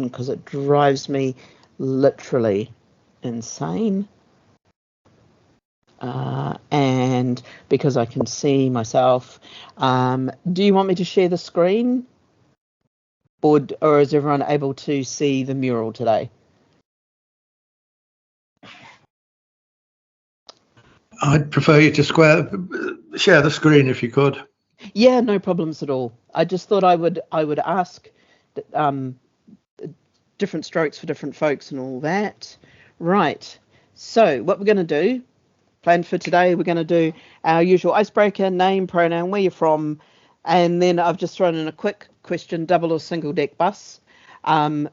because it drives me literally insane. And because I can see myself. Do you want me to share the screen? Or is everyone able to see the mural today? I'd prefer you to share the screen if you could. Yeah, no problems at all. I just thought I would ask different strokes for different folks and all that. Right. So what we're going to do, planned for today, we're going to do our usual icebreaker, name, pronoun, where you're from, and then I've just thrown in a quick question, double or single deck bus.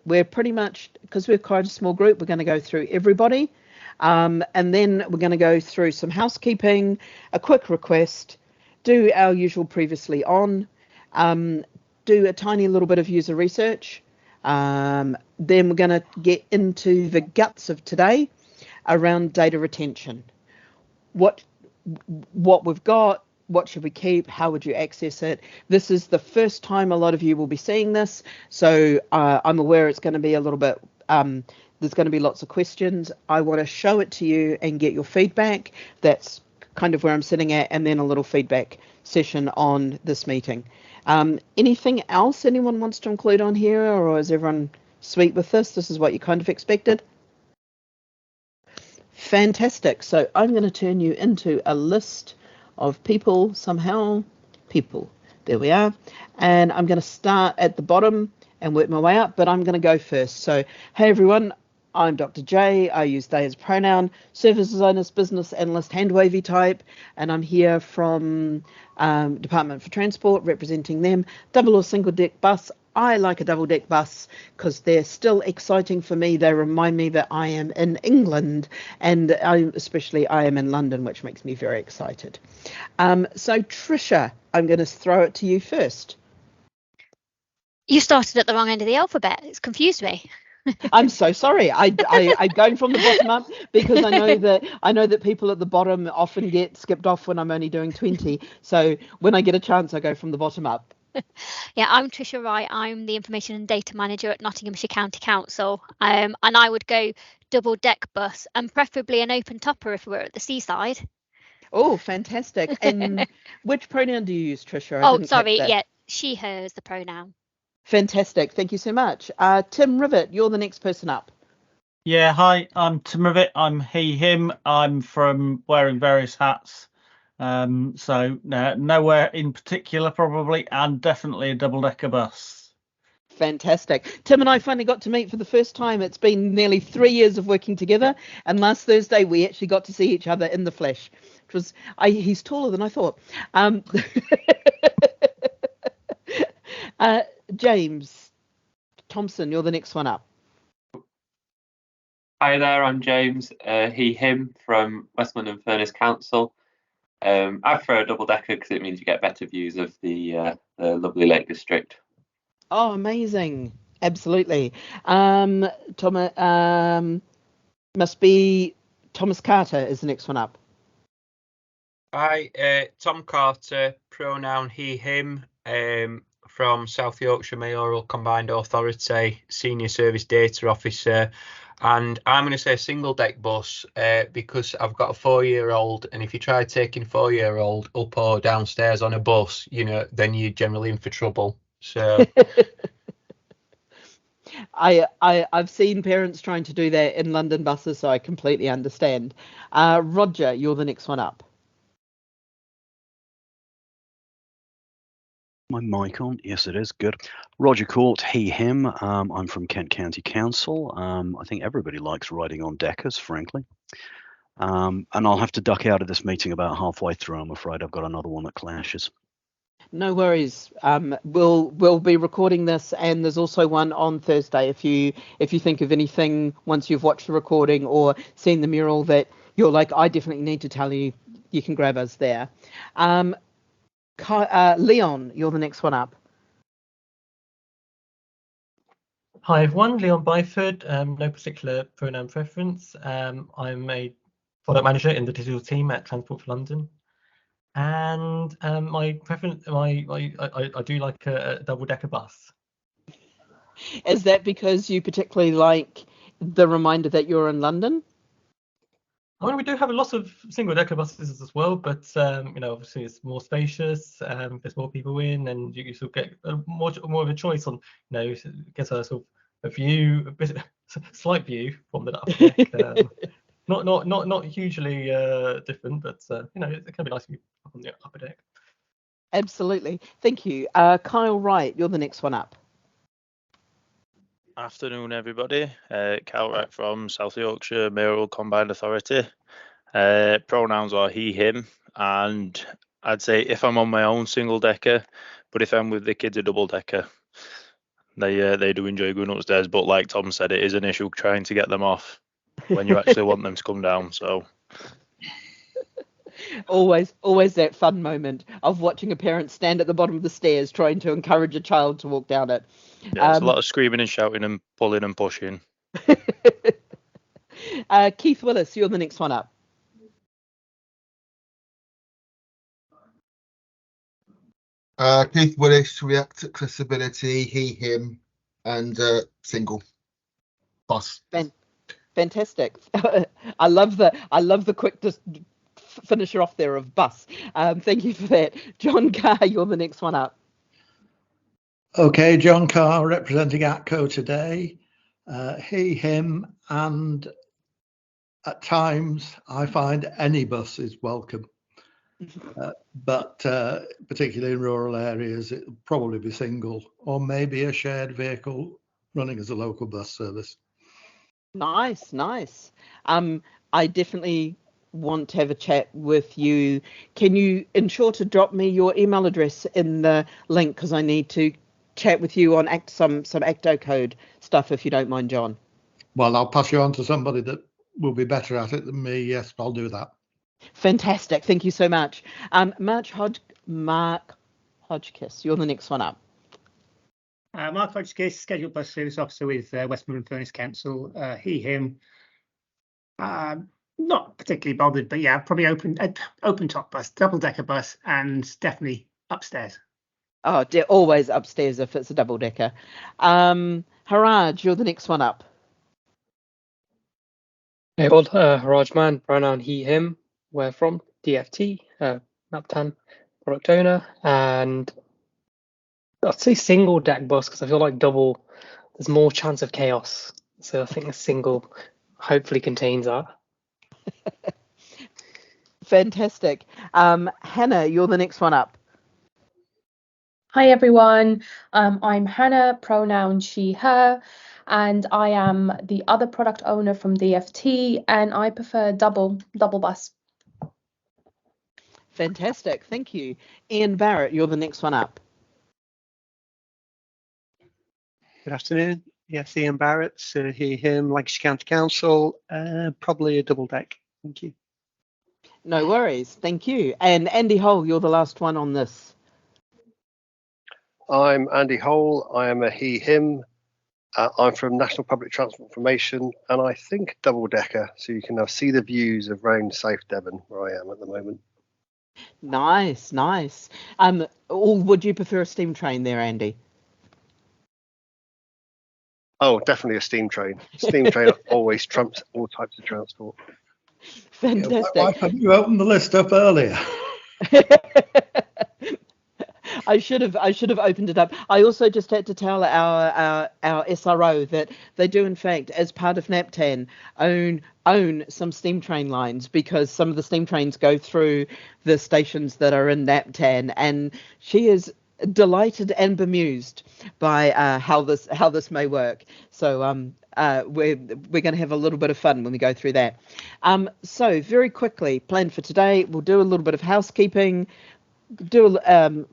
We're pretty much, because we're quite a small group, we're going to go through everybody. And then we're going to go through some housekeeping, a quick request, do our usual previously on, do a tiny little bit of user research. Then we're going to get into the guts of today around data retention. What we've got, what should we keep, how would you access it? This is the first time a lot of you will be seeing this, so I'm aware it's going to be a little bit, there's going to be lots of questions. I want to show it to you and get your feedback. That's kind of where I'm sitting at, and then a little feedback session on this meeting. Anything else anyone wants to include on here, or is everyone sweet with this? This is what you kind of expected? Fantastic. So I'm going to turn you into a list of people, people. There we are. And I'm going to start at the bottom and work my way up, but I'm going to go first. So, hey everyone, I'm Dr. J. I use they as pronoun, service designers, business analyst, hand wavy type, and I'm here from Department for Transport, representing them. Double or single deck bus. I like a double deck bus because they're still exciting for me. They remind me that I am in England, and especially I am in London, which makes me very excited. So Trisha, I'm going to throw it to you first. You started at the wrong end of the alphabet. It's confused me. I'm so sorry. I'm going from the bottom up because I know that people at the bottom often get skipped off when I'm only doing 20. So when I get a chance, I go from the bottom up. Yeah, I'm Trisha Wright. I'm the Information and Data Manager at Nottinghamshire County Council. And I would go double deck bus, and preferably an open topper if we were at the seaside. Oh, fantastic. And which pronoun do you use, Trisha? Oh, sorry. Yeah, she, her is the pronoun. Fantastic. Thank you so much. Tim Rivet, you're the next person up. Yeah, hi, I'm Tim Rivet. I'm he, him. I'm from wearing various hats. So nowhere in particular probably, and definitely a double-decker bus. Fantastic. Tim and I finally got to meet for the first time. It's been nearly 3 years of working together, and last Thursday we actually got to see each other in the flesh, which was, he's taller than I thought. James Thompson, you're the next one up. Hi there, I'm James, he, him from West London Furnace Council. I prefer a double decker because it means you get better views of the lovely Lake District. Oh, amazing. Absolutely. Must be Thomas Carter is the next one up. Hi, Tom Carter, pronoun he, him, from South Yorkshire Mayoral Combined Authority, Senior Service Data Officer. And I'm going to say single deck bus because I've got a 4-year-old, and if you try taking a 4-year-old up or downstairs on a bus, then you're generally in for trouble. So I've seen parents trying to do that in London buses, so I completely understand. Roger, you're the next one up. My mic on? Yes, it is. Good. Roger Court, he, him. I'm from Kent County Council. I think everybody likes riding on deckers, frankly. And I'll have to duck out of this meeting about halfway through. I'm afraid I've got another one that clashes. No worries. We'll be recording this, and there's also one on Thursday. If you think of anything once you've watched the recording or seen the mural that you're like, I definitely need to tell you, you can grab us there. Leon, you're the next one up. Hi everyone, Leon Byford. No particular pronoun preference. I'm a product manager in the digital team at Transport for London, and my preference, I do like a double-decker bus. Is that because you particularly like the reminder that you're in London? I mean, we do have a lot of single-decker buses as well, but obviously it's more spacious. There's more people in, and you sort of get more of a choice on, get a sort of a view, a bit slight view from the upper deck. Not hugely different, but it can be nice to be up on the upper deck. Absolutely. Thank you. Kyle Wright, you're the next one up. Afternoon, everybody. Cal Wright from South Yorkshire Mayoral Combined Authority. Pronouns are he, him, and I'd say if I'm on my own single decker, but if I'm with the kids a double decker, they do enjoy going upstairs. But like Tom said, it is an issue trying to get them off when you actually want them to come down. So always that fun moment of watching a parent stand at the bottom of the stairs trying to encourage a child to walk down it. yeah, it's a lot of screaming and shouting and pulling and pushing. Keith Willis, you're the next one up. Keith Willis, React Accessibility, he, him, and single bus. Fantastic. I love the quick finisher off there of bus. Thank you for that. John Carr, you're the next one up. Okay, John Carr representing ATCO today. He, him, and at times I find any bus is welcome. But particularly in rural areas, it'll probably be single or maybe a shared vehicle running as a local bus service. Nice. I definitely want to have a chat with you. Can you ensure to drop me your email address in the link, because I need to chat with you on some ACTO code stuff, if you don't mind, John? Well, I'll pass you on to somebody that will be better at it than me. Yes, I'll do that. Fantastic. Thank you so much. Mark Hodgkiss, you're the next one up. Mark Hodgkiss, Scheduled Bus Service Officer with Westmoreland Furnace Council. He, him. Not particularly bothered, but yeah, probably open top bus, double decker bus, and definitely upstairs. Oh, always upstairs if it's a double decker. Haraj, you're the next one up. Hey, all, Haraj Man, pronoun he, him. Where from? DFT, Naptan, product owner, and I'd say single deck bus because I feel like double, there's more chance of chaos. So I think a single hopefully contains that. Fantastic. Hannah, you're the next one up. Hi everyone, I'm Hannah, pronoun she, her, and I am the other product owner from DFT, and I prefer double bus. Fantastic, thank you. Ian Barrett, you're the next one up. Good afternoon. Yes, Ian Barrett, he, him, Lancashire County Council, probably a double deck. Thank you. No worries, thank you. And Andy Hole, you're the last one on this. I'm Andy Hole. I am a he, him. I'm from National Public Transport Information, and I think double decker, so you can see the views of round South Devon, where I am at the moment. Nice. Or would you prefer a steam train there, Andy? Oh, definitely a steam train. Steam train always trumps all types of transport. Fantastic. Yeah, why couldn't you open the list up earlier? I should have opened it up. I also just had to tell our SRO that they do in fact, as part of NAPTAN, own some steam train lines, because some of the steam trains go through the stations that are in NAPTAN, and she is delighted and bemused by how this may work. So we're going to have a little bit of fun when we go through that. So very quickly, plan for today, we'll do a little bit of housekeeping, do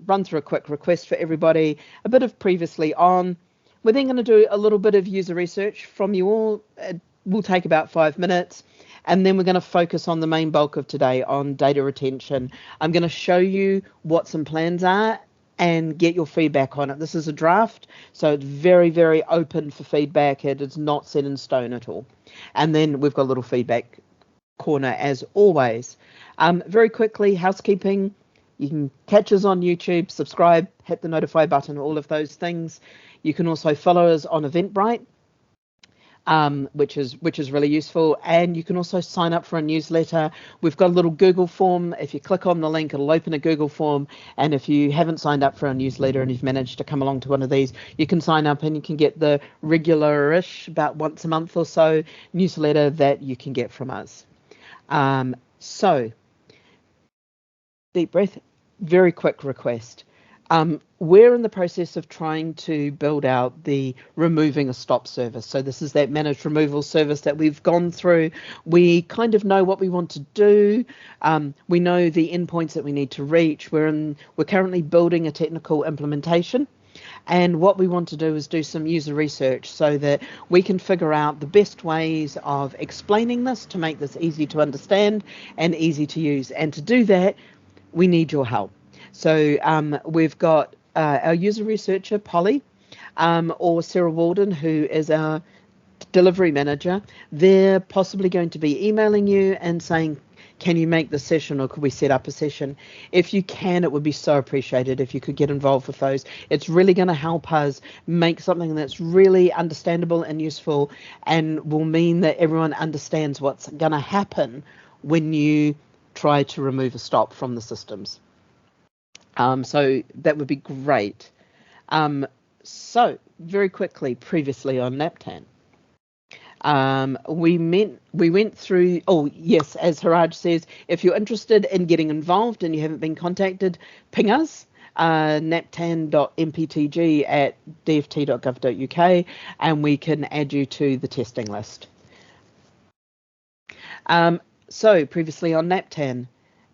run through a quick request for everybody, a bit of previously on. We're then going to do a little bit of user research from you all. It will take about 5 minutes, and then we're going to focus on the main bulk of today, on data retention. I'm going to show you what some plans are and get your feedback on it. This is a draft, so it's very, very open for feedback. It is not set in stone at all. And then we've got a little feedback corner as always. Very quickly, housekeeping. You can catch us on YouTube, subscribe, hit the notify button, all of those things. You can also follow us on Eventbrite, which is really useful, and you can also sign up for a newsletter. We've got a little Google form. If you click on the link, it'll open a Google form, and if you haven't signed up for a newsletter and you've managed to come along to one of these, you can sign up and you can get the regular-ish, about once a month or so, newsletter that you can get from us. So deep breath, very quick request. We're in the process of trying to build out the removing a stop service. So this is that managed removal service that we've gone through. We kind of know what we want to do. We know the endpoints that we need to reach. We're currently building a technical implementation. And what we want to do is do some user research so that we can figure out the best ways of explaining this to make this easy to understand and easy to use. And to do that, we need your help. So we've got our user researcher, Polly, or Sarah Walden, who is our delivery manager. They're possibly going to be emailing you and saying, can you make the session, or could we set up a session? If you can, it would be so appreciated if you could get involved with those. It's really going to help us make something that's really understandable and useful, and will mean that everyone understands what's going to happen when you try to remove a stop from the systems. So that would be great. So very quickly, previously on NAPTAN, we went through, oh yes, as Haraj says, if you're interested in getting involved and you haven't been contacted, ping us, naptan.mptg@dft.gov.uk, and we can add you to the testing list. So previously on NAPTAN,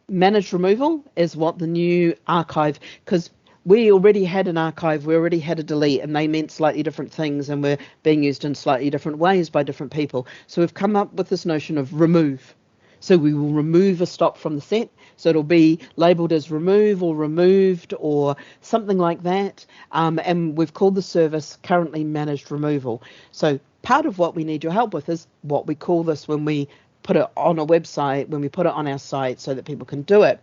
managed removal is what the new archive, because we already had an archive, we already had a delete, and they meant slightly different things and were being used in slightly different ways by different people. So we've come up with this notion of remove. So we will remove a stop from the set. So it'll be labeled as remove or removed or something like that. And we've called the service currently managed removal. So part of what we need your help with is what we call this when we put it on a website, when we put it on our site so that people can do it.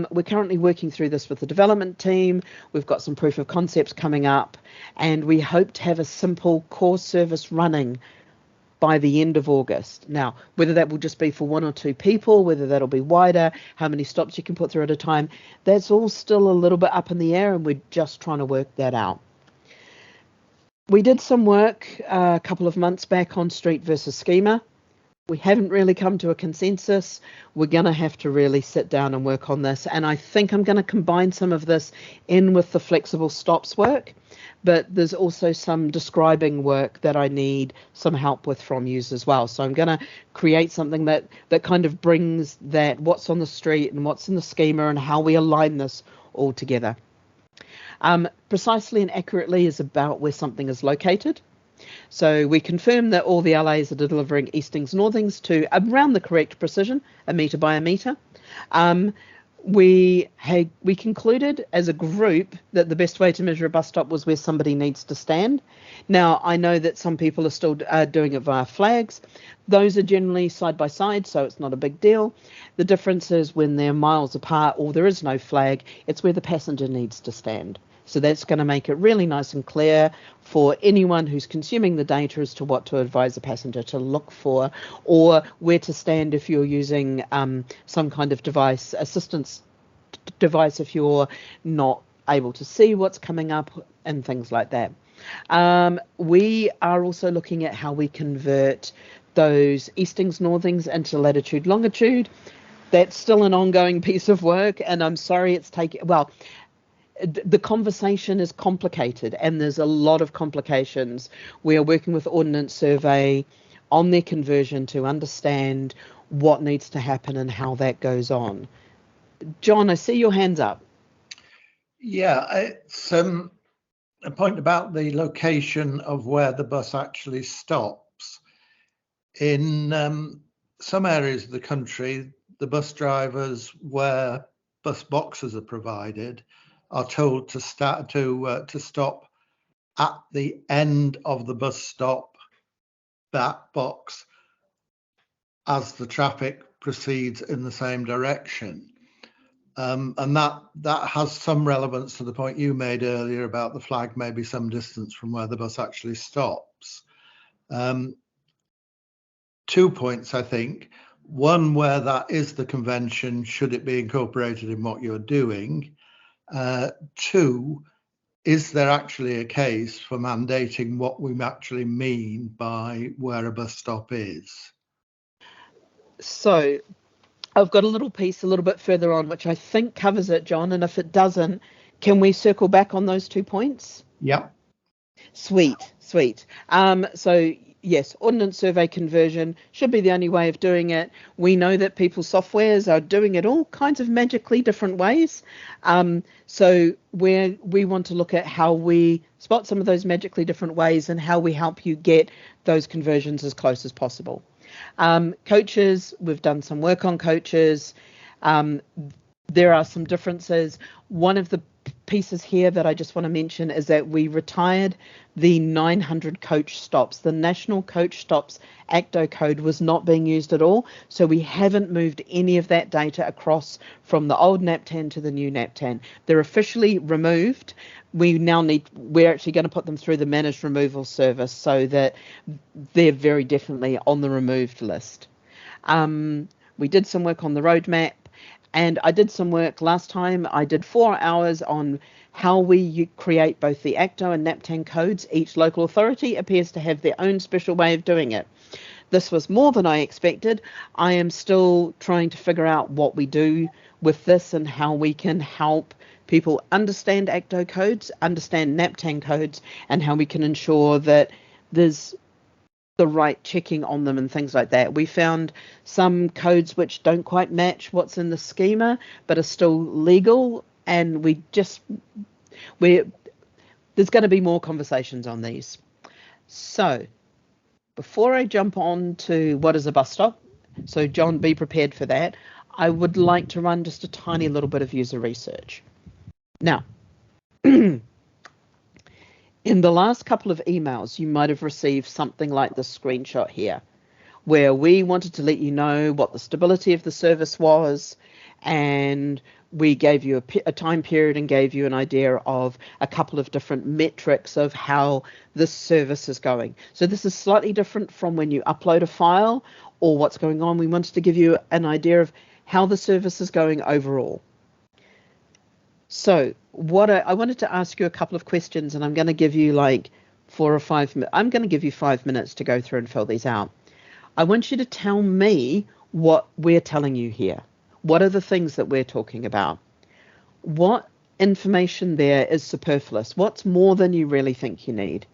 We're currently working through this with the development team. We've got some proof of concepts coming up, and we hope to have a simple core service running by the end of August. Now, whether that will just be for 1 or 2 people, whether that'll be wider, how many stops you can put through at a time, that's all still a little bit up in the air, and we're just trying to work that out. We did some work a couple of months back on street versus schema. We haven't really come to a consensus. We're going to have to really sit down and work on this. And I think I'm going to combine some of this in with the flexible stops work. But there's also some describing work that I need some help with from you as well. So I'm going to create something that kind of brings that what's on the street and what's in the schema and how we align this all together. Precisely and accurately is about where something is located. So we confirm that all the LAs are delivering eastings northings to around the correct precision, a metre by a metre. We concluded as a group that the best way to measure a bus stop was where somebody needs to stand. Now, I know that some people are still doing it via flags. Those are generally side by side, so it's not a big deal. The difference is when they're miles apart or there is no flag, it's where the passenger needs to stand. So that's going to make it really nice and clear for anyone who's consuming the data as to what to advise a passenger to look for, or where to stand if you're using some kind of assistance device if you're not able to see what's coming up and things like that. We are also looking at how we convert those eastings northings into latitude longitude. That's still an ongoing piece of work, and I'm sorry it's taking, well, the conversation is complicated and there's a lot of complications. We are working with Ordnance Survey on their conversion to understand what needs to happen and how that goes on. John, I see your hands up. Yeah, it's a point about the location of where the bus actually stops. In some areas of the country, the bus drivers where bus boxes are provided are told to stop at the end of the bus stop back box as the traffic proceeds in the same direction. And that has some relevance to the point you made earlier about the flag maybe some distance from where the bus actually stops. 2 points, I think. One, where that is the convention, should it be incorporated in what you're doing? 2, is there actually a case for mandating what we actually mean by where a bus stop is? So I've got a little piece a little bit further on, which I think covers it, John. And if it doesn't, can we circle back on those 2 points? Yep. Sweet. So yes, ordnance survey conversion should be the only way of doing it. We know that people's softwares are doing it all kinds of magically different ways. So we want to look at how we spot some of those magically different ways and how we help you get those conversions as close as possible. Coaches, we've done some work on coaches. There are some differences. One of the pieces here that I just want to mention is that we retired the 900 coach stops. The National Coach Stops ACTO code was not being used at all, so we haven't moved any of that data across from the old NAPTAN to the new NAPTAN. They're officially removed. We're actually going to put them through the managed removal service so that they're very definitely on the removed list. We did some work on the roadmap. And I did some work last time. I did 4 hours on how we create both the ACTO and NAPTAN codes. Each local authority appears to have their own special way of doing it. This was more than I expected. I am still trying to figure out what we do with this and how we can help people understand ACTO codes, understand NAPTAN codes, and how we can ensure that there's the right checking on them and things like that. We found some codes which don't quite match what's in the schema but are still legal, and there's going to be more conversations on these. So before I jump on to what is a bus stop, so John, be prepared for that, I would like to run just a tiny little bit of user research. Now, in the last couple of emails, you might have received something like this screenshot here, where we wanted to let you know what the stability of the service was, and we gave you a time period and gave you an idea of a couple of different metrics of how this service is going. So this is slightly different from when you upload a file or what's going on. We wanted to give you an idea of how the service is going overall. So I wanted to ask you a couple of questions, and I'm going to give you like 4 or 5 minutes. I'm going to give you 5 minutes to go through and fill these out. I want you to tell me what we're telling you here. What are the things that we're talking about? What information there is superfluous? What's more than you really think you need?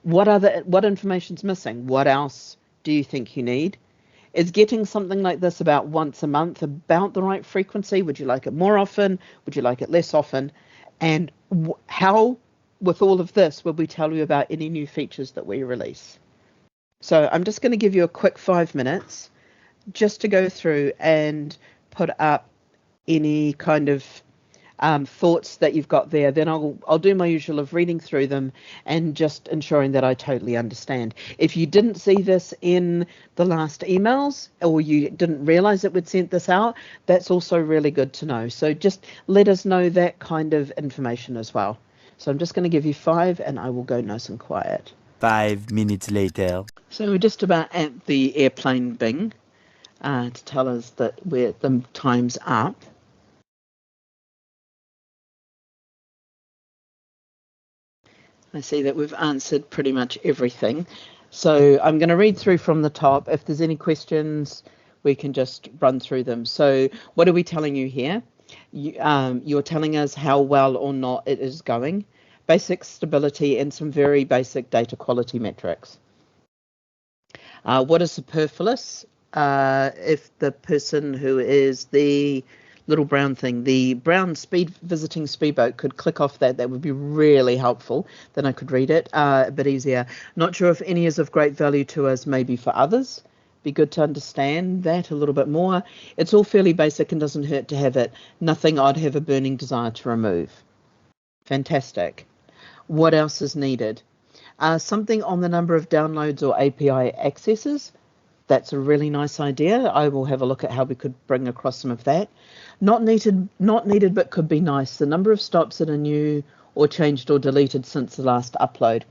What information's missing? What else do you think you need? Is getting something like this about once a month about the right frequency? Would you like it more often? Would you like it less often? And how, with all of this, will we tell you about any new features that we release? So I'm just going to give you a quick 5 minutes just to go through and put up any kind of thoughts that you've got there. Then I'll do my usual of reading through them and just ensuring that I totally understand. If you didn't see this in the last emails, or you didn't realize that we'd sent this out, that's also really good to know. So just let us know that kind of information as well. So I'm just going to give you 5 and I will go nice and quiet. 5 minutes later. So we're just about at the airplane bing to tell us that the time's up. I see that we've answered pretty much everything. So I'm going to read through from the top. If there's any questions, we can just run through them. So what are we telling you here? You're telling us how well or not it is going, basic stability, and some very basic data quality metrics. What is superfluous? If the person who is the little brown thing, the brown visiting speedboat, could click off that would be really helpful. Then I could read it a bit easier. Not sure if any is of great value to us, maybe for others. Be good to understand that a little bit more. It's all fairly basic and doesn't hurt to have it. Nothing I'd have a burning desire to remove. Fantastic. What else is needed? Something on the number of downloads or API accesses. That's a really nice idea. I will have a look at how we could bring across some of that. Not needed, but could be nice. The number of stops that are new or changed or deleted since the last upload.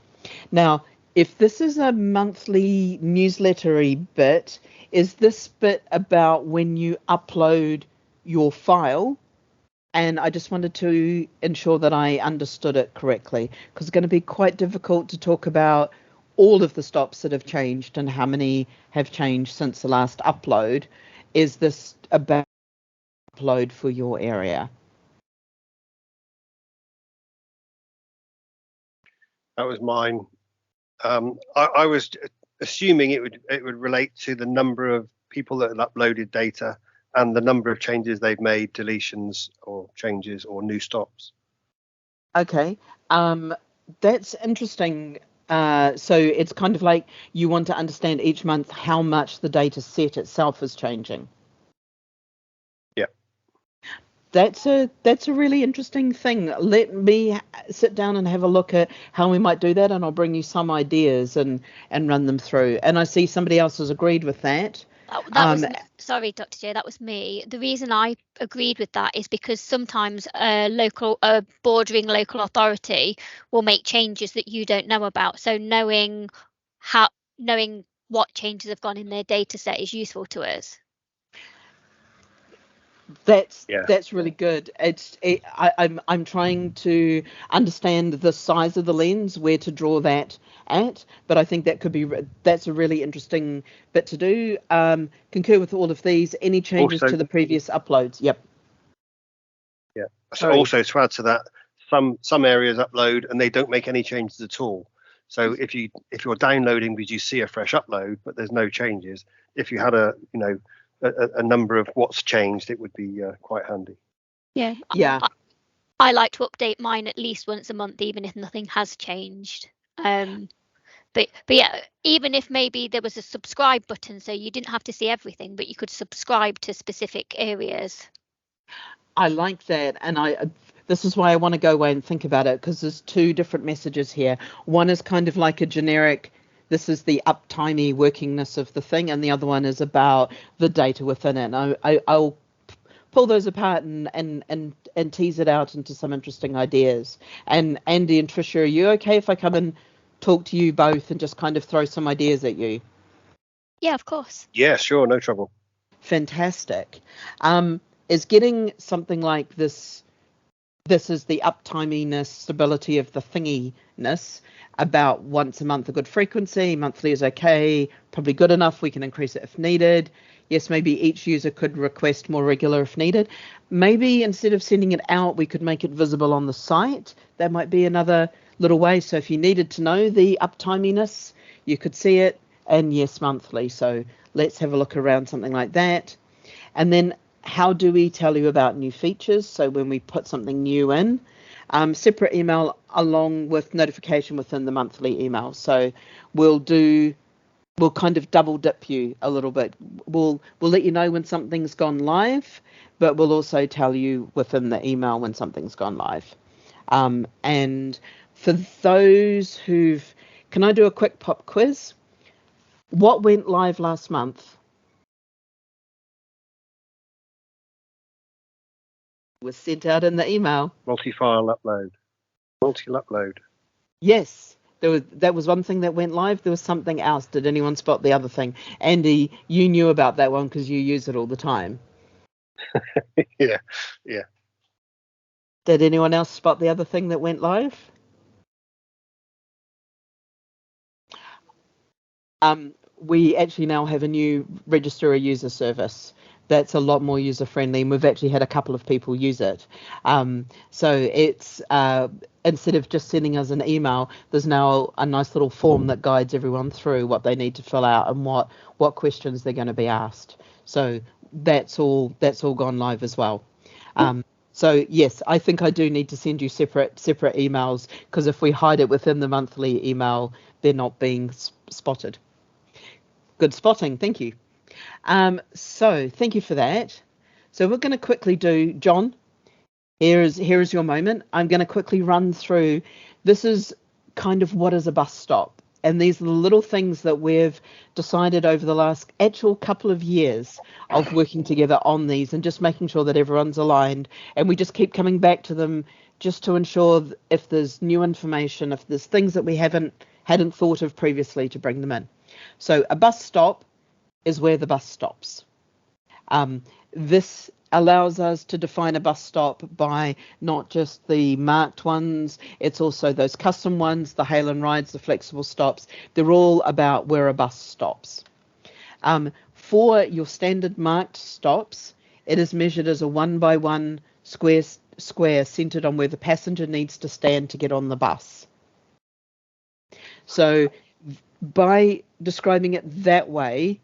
Now, if this is a monthly newslettery bit, is this bit about when you upload your file? And I just wanted to ensure that I understood it correctly, because it's going to be quite difficult to talk about all of the stops that have changed and how many have changed since the last upload. Is this about upload for your area? That was mine. I was assuming it would relate to the number of people that have uploaded data and the number of changes they've made, deletions or changes or new stops. Okay, that's interesting. So it's kind of like you want to understand each month how much the data set itself is changing. Yeah. That's a really interesting thing. Let me sit down and have a look at how we might do that, and I'll bring you some ideas and run them through. And I see somebody else has agreed with that. That was sorry, Dr. J, that was me. The reason I agreed with that is because sometimes a bordering local authority will make changes that you don't know about. So knowing what changes have gone in their data set is useful to us. That's really good. I'm trying to understand the size of the lens, where to draw that at, but I think that's a really interesting bit to do. Concur with all of these. Any changes Also, to the previous uploads? Yep. Yeah. So also to add to that, some areas upload and they don't make any changes at all. So if you're downloading because you see a fresh upload but there's no changes, if you had a number of what's changed, it would be quite handy. Yeah. I like to update mine at least once a month, even if nothing has changed. But yeah, even if maybe there was a subscribe button, so you didn't have to see everything, but you could subscribe to specific areas. I like that, and this is why I want to go away and think about it, because there's two different messages here. One is kind of like a generic, this is the uptimey workingness of the thing, and the other one is about the data within it. And I'll pull those apart and tease it out into some interesting ideas. And Andy and Tricia, are you okay if I come and talk to you both and just kind of throw some ideas at you? Yeah, of course. Yeah, sure, no trouble. Fantastic. Is getting something like this is the uptiminess, stability of the thinginess, about once a month a good frequency, monthly is okay, probably good enough, we can increase it if needed. Yes, maybe each user could request more regular if needed. Maybe instead of sending it out, we could make it visible on the site. That might be another little way. So if you needed to know the uptiminess, you could see it, and yes, monthly. So let's have a look around something like that. And then how do we tell you about new features? So when we put something new in, separate email along with notification within the monthly email. So we'll kind of double dip you a little bit. We'll let you know when something's gone live, but we'll also tell you within the email when something's gone live. And for those can I do a quick pop quiz? What went live last month? Was sent out in the email. Multi-file upload. Multi-upload. Yes, that was one thing that went live. There was something else. Did anyone spot the other thing? Andy, you knew about that one because you use it all the time. Yeah. Did anyone else spot the other thing that went live? We actually now have a new register a user service that's a lot more user friendly, and we've actually had a couple of people use it. So it's instead of just sending us an email, there's now a nice little form that guides everyone through what they need to fill out and what questions they're going to be asked. So that's all gone live as well. So yes, I think I do need to send you separate emails, because if we hide it within the monthly email, they're not being spotted. Good spotting, thank you. So thank you for that. So we're going to quickly do, John, here is your moment. I'm going to quickly run through. This is kind of what is a bus stop, And these are the little things that we've decided over the last actual couple of years of working together on these and just making sure that everyone's aligned. And we just keep coming back to them just to ensure if there's new information, if there's things that we hadn't thought of previously, to bring them in. So a bus stop is where the bus stops. This allows us to define a bus stop by not just the marked ones, it's also those custom ones, the hail and rides, the flexible stops. They're all about where a bus stops. For your standard marked stops, it is measured as a 1x1 square centered on where the passenger needs to stand to get on the bus. So by describing it that way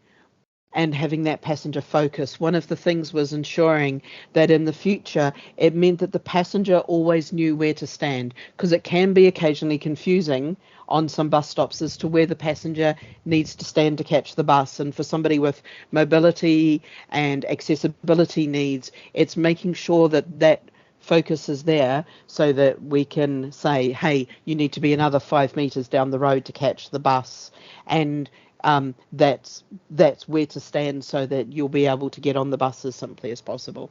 and having that passenger focus, one of the things was ensuring that in the future it meant that the passenger always knew where to stand, because it can be occasionally confusing on some bus stops as to where the passenger needs to stand to catch the bus. And for somebody with mobility and accessibility needs, it's making sure that that focus is there so that we can say, hey, you need to be another 5 meters down the road to catch the bus. And that's where to stand so that you'll be able to get on the bus as simply as possible.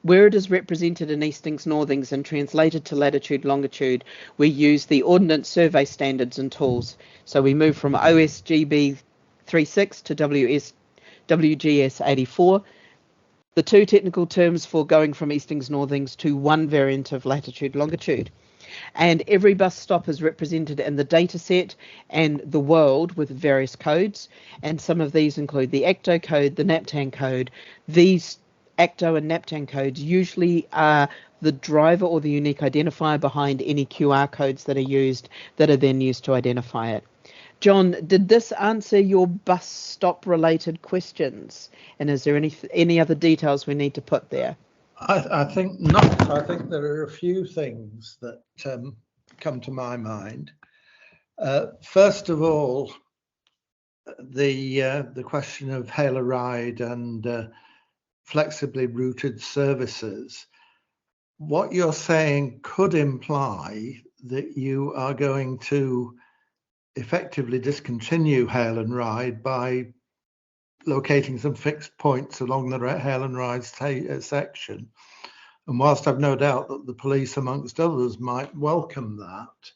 Where it is represented in eastings, northings and translated to latitude, longitude, we use the Ordnance Survey standards and tools. So we move from OSGB 36 to WGS 84. The two technical terms for going from eastings, northings to one variant of latitude, longitude. And every bus stop is represented in the data set and the world with various codes. And some of these include the ACTO code, the NAPTAN code. These ACTO and NAPTAN codes usually are the driver or the unique identifier behind any QR codes that are used, that are then used to identify it. John, did this answer your bus stop related questions? And is there any other details we need to put there? I think not. I think there are a few things that come to my mind. First of all, the question of hail a ride and flexibly routed services. What you're saying could imply that you are going to effectively discontinue hail and ride by locating some fixed points along the hail and ride section. And whilst I've no doubt that the police, amongst others, might welcome that,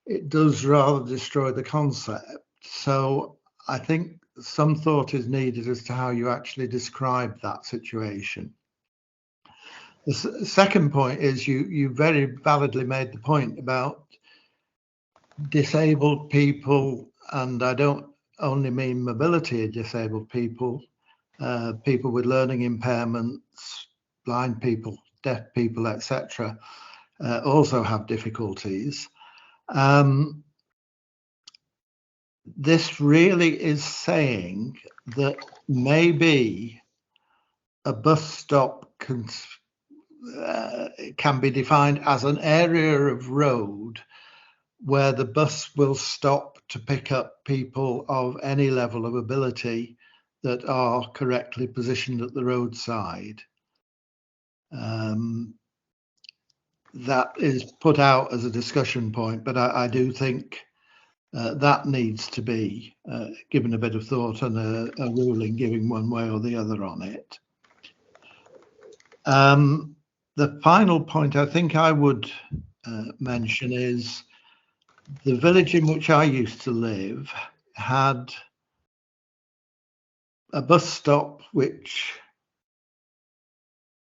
it does rather destroy the concept. So I think some thought is needed as to how you actually describe that situation. The second point is you very validly made the point about disabled people, and I don't only mean mobility disabled people, people with learning impairments, blind people, deaf people, etc., also have difficulties. This really is saying that maybe a bus stop can be defined as an area of road where the bus will stop to pick up people of any level of ability that are correctly positioned at the roadside. That is put out as a discussion point, but I do think that needs to be given a bit of thought and a ruling giving one way or the other on it. The final point I think I would mention is the village in which I used to live had a bus stop which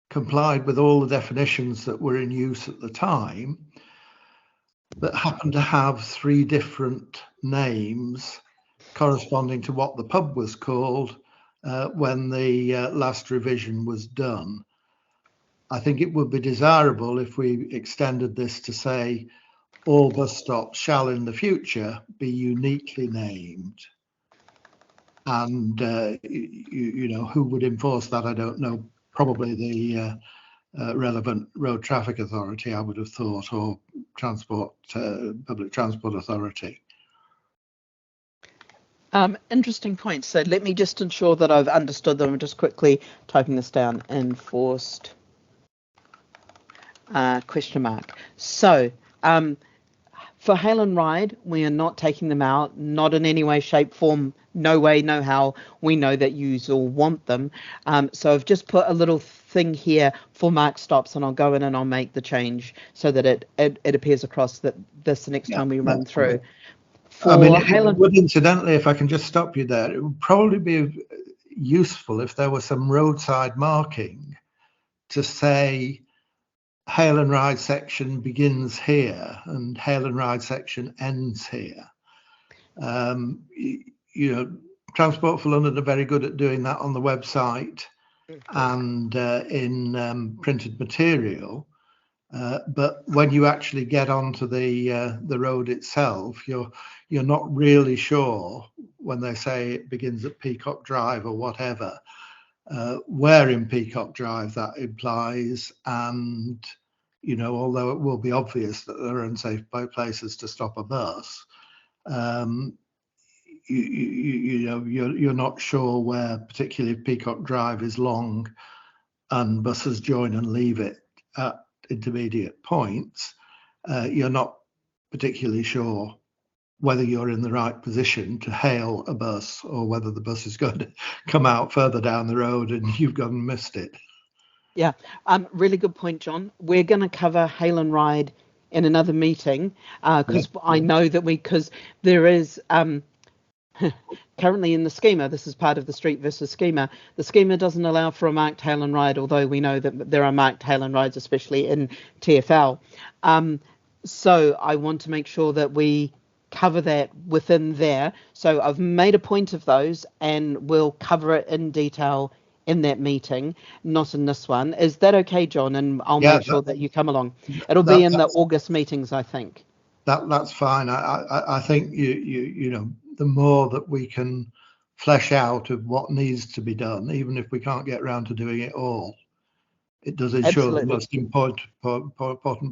complied with all the definitions that were in use at the time, but happened to have 3 different names corresponding to what the pub was called when the last revision was done. I think it would be desirable if we extended this to say all bus stops shall in the future be uniquely named. And you know, who would enforce that? I don't know. Probably the relevant road traffic authority, I would have thought, or public transport authority. Interesting point. So let me just ensure that I've understood them. I'm just quickly typing this down. Enforced question mark. So For hail and ride, we are not taking them out, not in any way, shape, form, no way, no how. We know that you all want them. So I've just put a little thing here for marked stops, and I'll go in and I'll make the change so that it appears across this next time we run through. I mean, it would, incidentally, if I can just stop you there, it would probably be useful if there was some roadside marking to say hail and ride section begins here and hail and ride section ends here. You know, Transport for London are very good at doing that on the website and in printed material. But when you actually get onto the road itself, you're not really sure when they say it begins at Peacock Drive or whatever, where in Peacock Drive that implies. And you know, although it will be obvious that there are unsafe places to stop a bus, you know, you're not sure where, particularly if Peacock Drive is long and buses join and leave it at intermediate points, you're not particularly sure whether you're in the right position to hail a bus or whether the bus is going to come out further down the road and you've gone and missed it. Yeah, really good point, John. We're going to cover hail and ride in another meeting because I know that because there is currently in the schema, this is part of the street versus schema. The schema doesn't allow for a marked hail and ride, although we know that there are marked hail and rides, especially in TfL. So I want to make sure that we cover that within there. So I've made a point of those and we'll cover it in detail in that meeting, not in this one. Is that okay, John? And I'll make sure that you come along. It'll be in the August meetings, I think. That's fine. I think you know, the more that we can flesh out of what needs to be done, even if we can't get around to doing it all, it does ensure the most important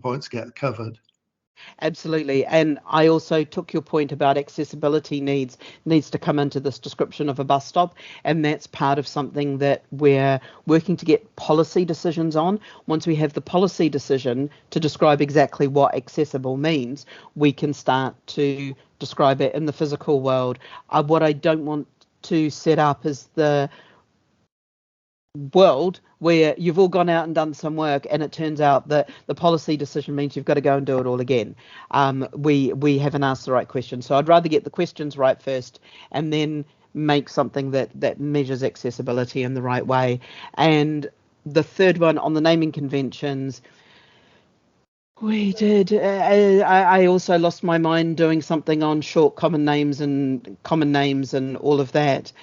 points get covered. Absolutely. And I also took your point about accessibility needs to come into this description of a bus stop. And that's part of something that we're working to get policy decisions on. Once we have the policy decision to describe exactly what accessible means, we can start to describe it in the physical world. What I don't want to set up is the world where you've all gone out and done some work and it turns out that the policy decision means you've got to go and do it all again. We haven't asked the right question, so I'd rather get the questions right first and then make something that measures accessibility in the right way. And the third one on the naming conventions, we did. I also lost my mind doing something on short common names and all of that.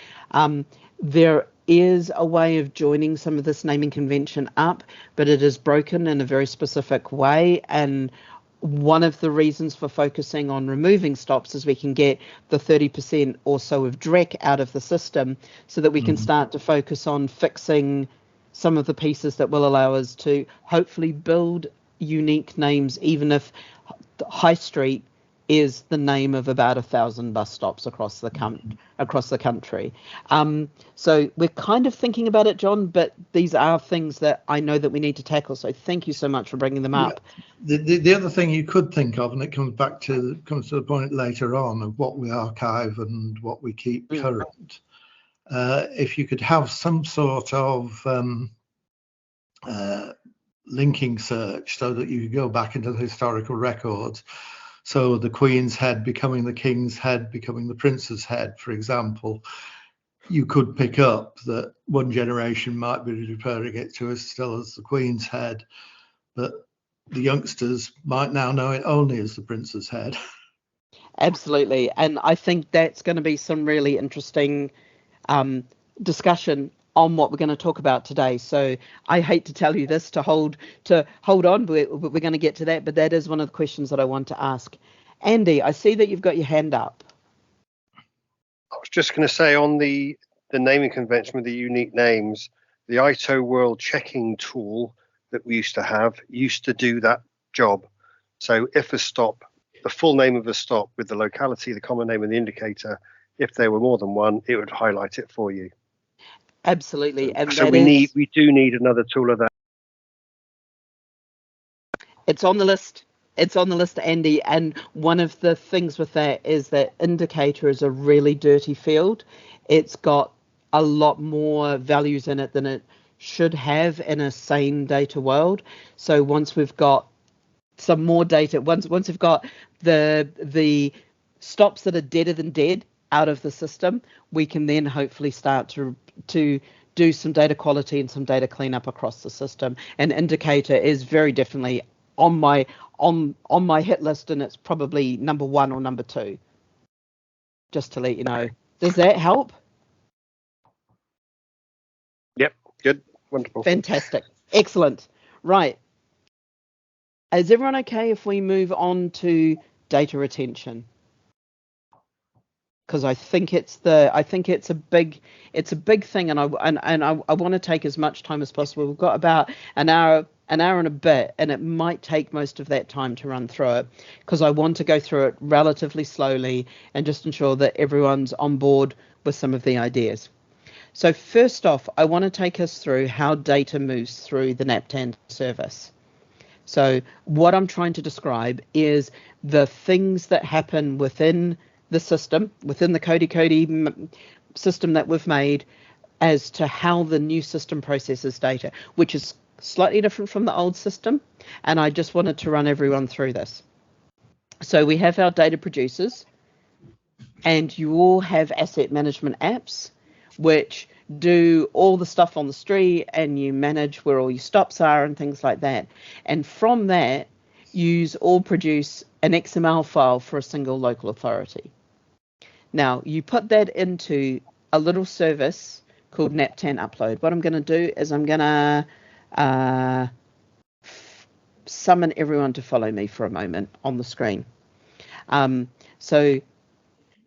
There is a way of joining some of this naming convention up, but it is broken in a very specific way. And one of the reasons for focusing on removing stops is we can get the 30% or so of dreck out of the system so that we can start to focus on fixing some of the pieces that will allow us to hopefully build unique names, even if High Street is the name of about 1,000 bus stops across the country. So we're kind of thinking about it, John, but these are things that I know that we need to tackle. So thank you so much for bringing them up. The other thing you could think of, and it comes to the point later on of what we archive and what we keep current. If you could have some sort of linking search so that you could go back into the historical records. So the Queen's Head becoming the King's Head, becoming the Prince's Head, for example, you could pick up that one generation might be referring it to as still as the Queen's Head, but the youngsters might now know it only as the Prince's Head. Absolutely. And I think that's going to be some really interesting discussion on what we're going to talk about today. So I hate to tell you this to hold on, but we're going to get to that. But that is one of the questions that I want to ask. Andy, I see that you've got your hand up. I was just going to say on the naming convention with the unique names, the ITO World checking tool that we used to do that job. So if a stop, the full name of a stop with the locality, the common name and the indicator, if there were more than one, it would highlight it for you. Absolutely. And so we do need another tool of that. It's on the list. It's on the list, Andy, and one of the things with that is that indicator is a really dirty field. It's got a lot more values in it than it should have in a sane data world. So once we've got some more data, once we've got the stops that are deader than dead out of the system, we can then hopefully start to do some data quality and some data cleanup across the system. And indicator is very definitely on my hit list, and it's probably number 1 or number 2, just to let you know. Does that help? Yep, good, wonderful. Fantastic, excellent. Right, is everyone okay if we move on to data retention? Because I think it's a big thing, and I want to take as much time as possible. We've got about an hour and a bit, and it might take most of that time to run through it, because I want to go through it relatively slowly and just ensure that everyone's on board with some of the ideas. So first off, I want to take us through how data moves through the NAPTAN service. So what I'm trying to describe is the things that happen within the system, within the Cody system that we've made, as to how the new system processes data, which is slightly different from the old system. And I just wanted to run everyone through this. So we have our data producers, and you all have asset management apps, which do all the stuff on the street, and you manage where all your stops are and things like that. And from that, you all produce an XML file for a single local authority. Now, you put that into a little service called NAPTAN Upload. What I'm going to do is I'm going to summon everyone to follow me for a moment on the screen. So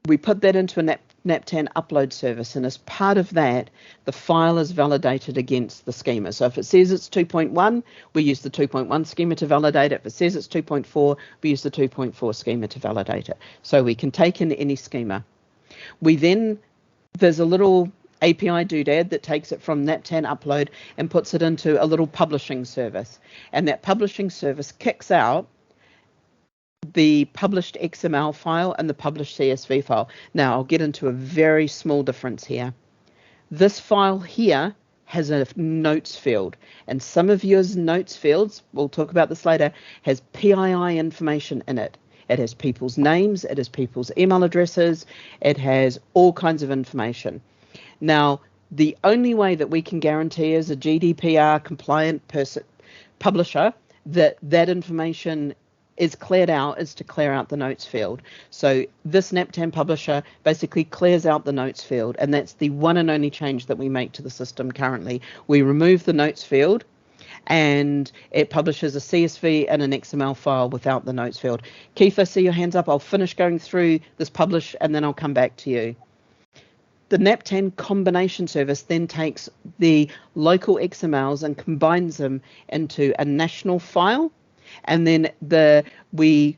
we put that into a NAPTAN upload service, and as part of that, the file is validated against the schema. So if it says it's 2.1, we use the 2.1 schema to validate it. If it says it's 2.4, we use the 2.4 schema to validate it. So we can take in any schema. There's a little API doodad that takes it from NAPTAN upload and puts it into a little publishing service. And that publishing service kicks out the published XML file and the published CSV file. Now, I'll get into a very small difference here. This file here has a notes field, and some of your notes fields, we'll talk about this later, has PII information in it. It has people's names, it has people's email addresses, it has all kinds of information. Now, the only way that we can guarantee as a GDPR compliant publisher that that information is cleared out is to clear out the notes field. So this NAPTAN publisher basically clears out the notes field, and that's the one and only change that we make to the system currently. We remove the notes field, and it publishes a CSV and an XML file without the notes field. Keith, I see your hands up. I'll finish going through this publish, and then I'll come back to you. The NAPTAN combination service then takes the local XMLs and combines them into a national file, and then we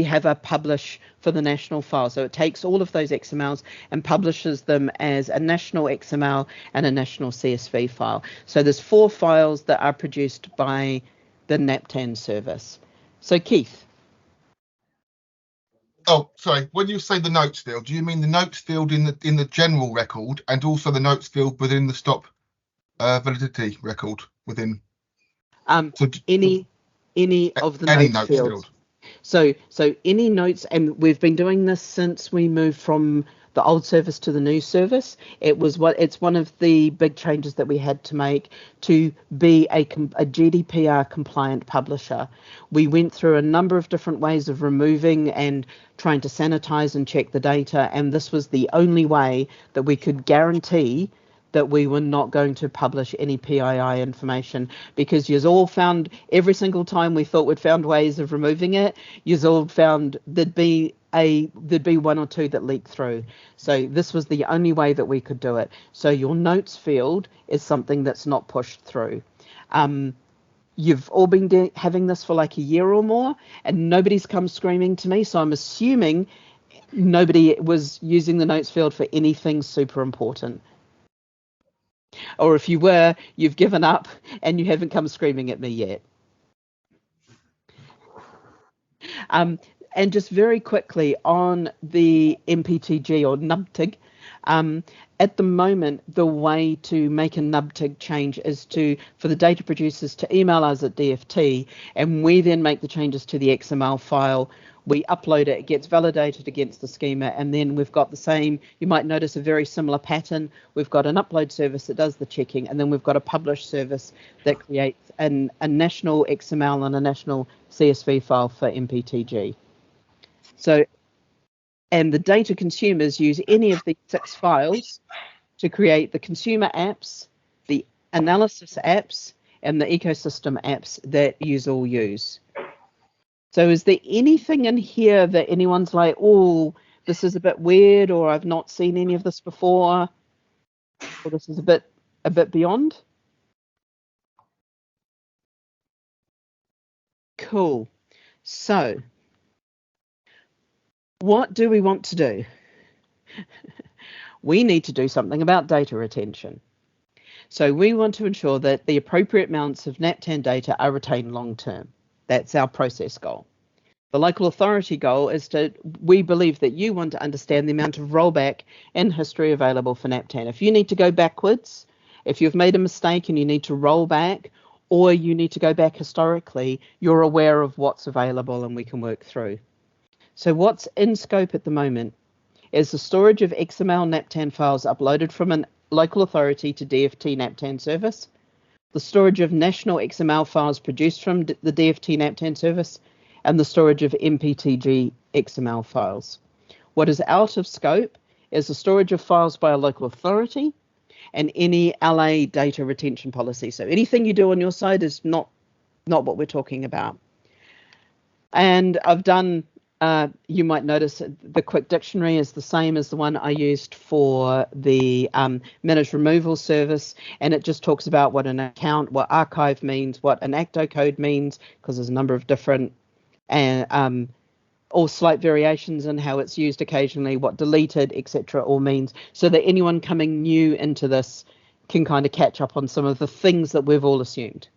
have a publish for the national file. So it takes all of those XMLs and publishes them as a national XML and a national CSV file. So there's 4 files that are produced by the NAPTAN service. So Keith. Oh, sorry. When you say the notes field, do you mean the notes field in the general record, and also the notes field within the stop validity record within? Any of the notes fields. So any notes, and we've been doing this since we moved from the old service to the new service. It's one of the big changes that we had to make to be a GDPR compliant publisher. We went through a number of different ways of removing and trying to sanitize and check the data, and this was the only way that we could guarantee that we were not going to publish any PII information, because you've all found every single time we thought we'd found ways of removing it, you've all found there'd be 1 or 2 that leaked through. So this was the only way that we could do it. So your notes field is something that's not pushed through. You've all been having this for like a year or more, and nobody's come screaming to me, so I'm assuming nobody was using the notes field for anything super important. Or if you were, you've given up and you haven't come screaming at me yet. And just very quickly on the MPTG or NUBTIG, at the moment, the way to make a NUBTIG change is for the data producers to email us at DFT, and we then make the changes to the XML file. We upload it, it gets validated against the schema, and then we've got the same, you might notice a very similar pattern. We've got an upload service that does the checking, and then we've got a publish service that creates a national XML and a national CSV file for MPTG. So, and the data consumers use any of these 6 files to create the consumer apps, the analysis apps, and the ecosystem apps that you all use. So is there anything in here that anyone's like, oh, this is a bit weird, or I've not seen any of this before, or this is a bit beyond? Cool. So what do we want to do? We need to do something about data retention. So we want to ensure that the appropriate amounts of NAPTAN data are retained long term. That's our process goal. The local authority goal is we believe that you want to understand the amount of rollback and history available for NAPTAN. If you need to go backwards, if you've made a mistake and you need to roll back, or you need to go back historically, you're aware of what's available and we can work through. So what's in scope at the moment is the storage of XML NAPTAN files uploaded from a local authority to DFT NAPTAN service, the storage of national XML files produced from the DFT NAPTAN service, and the storage of MPTG XML files. What is out of scope is the storage of files by a local authority and any LA data retention policy. So anything you do on your side is not what we're talking about. And I've done, you might notice the quick dictionary is the same as the one I used for the managed removal service, and it just talks about what an account, what archive means, what an ACTO code means, because there's a number of different and or slight variations in how it's used occasionally, what deleted, etc. all means, so that anyone coming new into this can kind of catch up on some of the things that we've all assumed.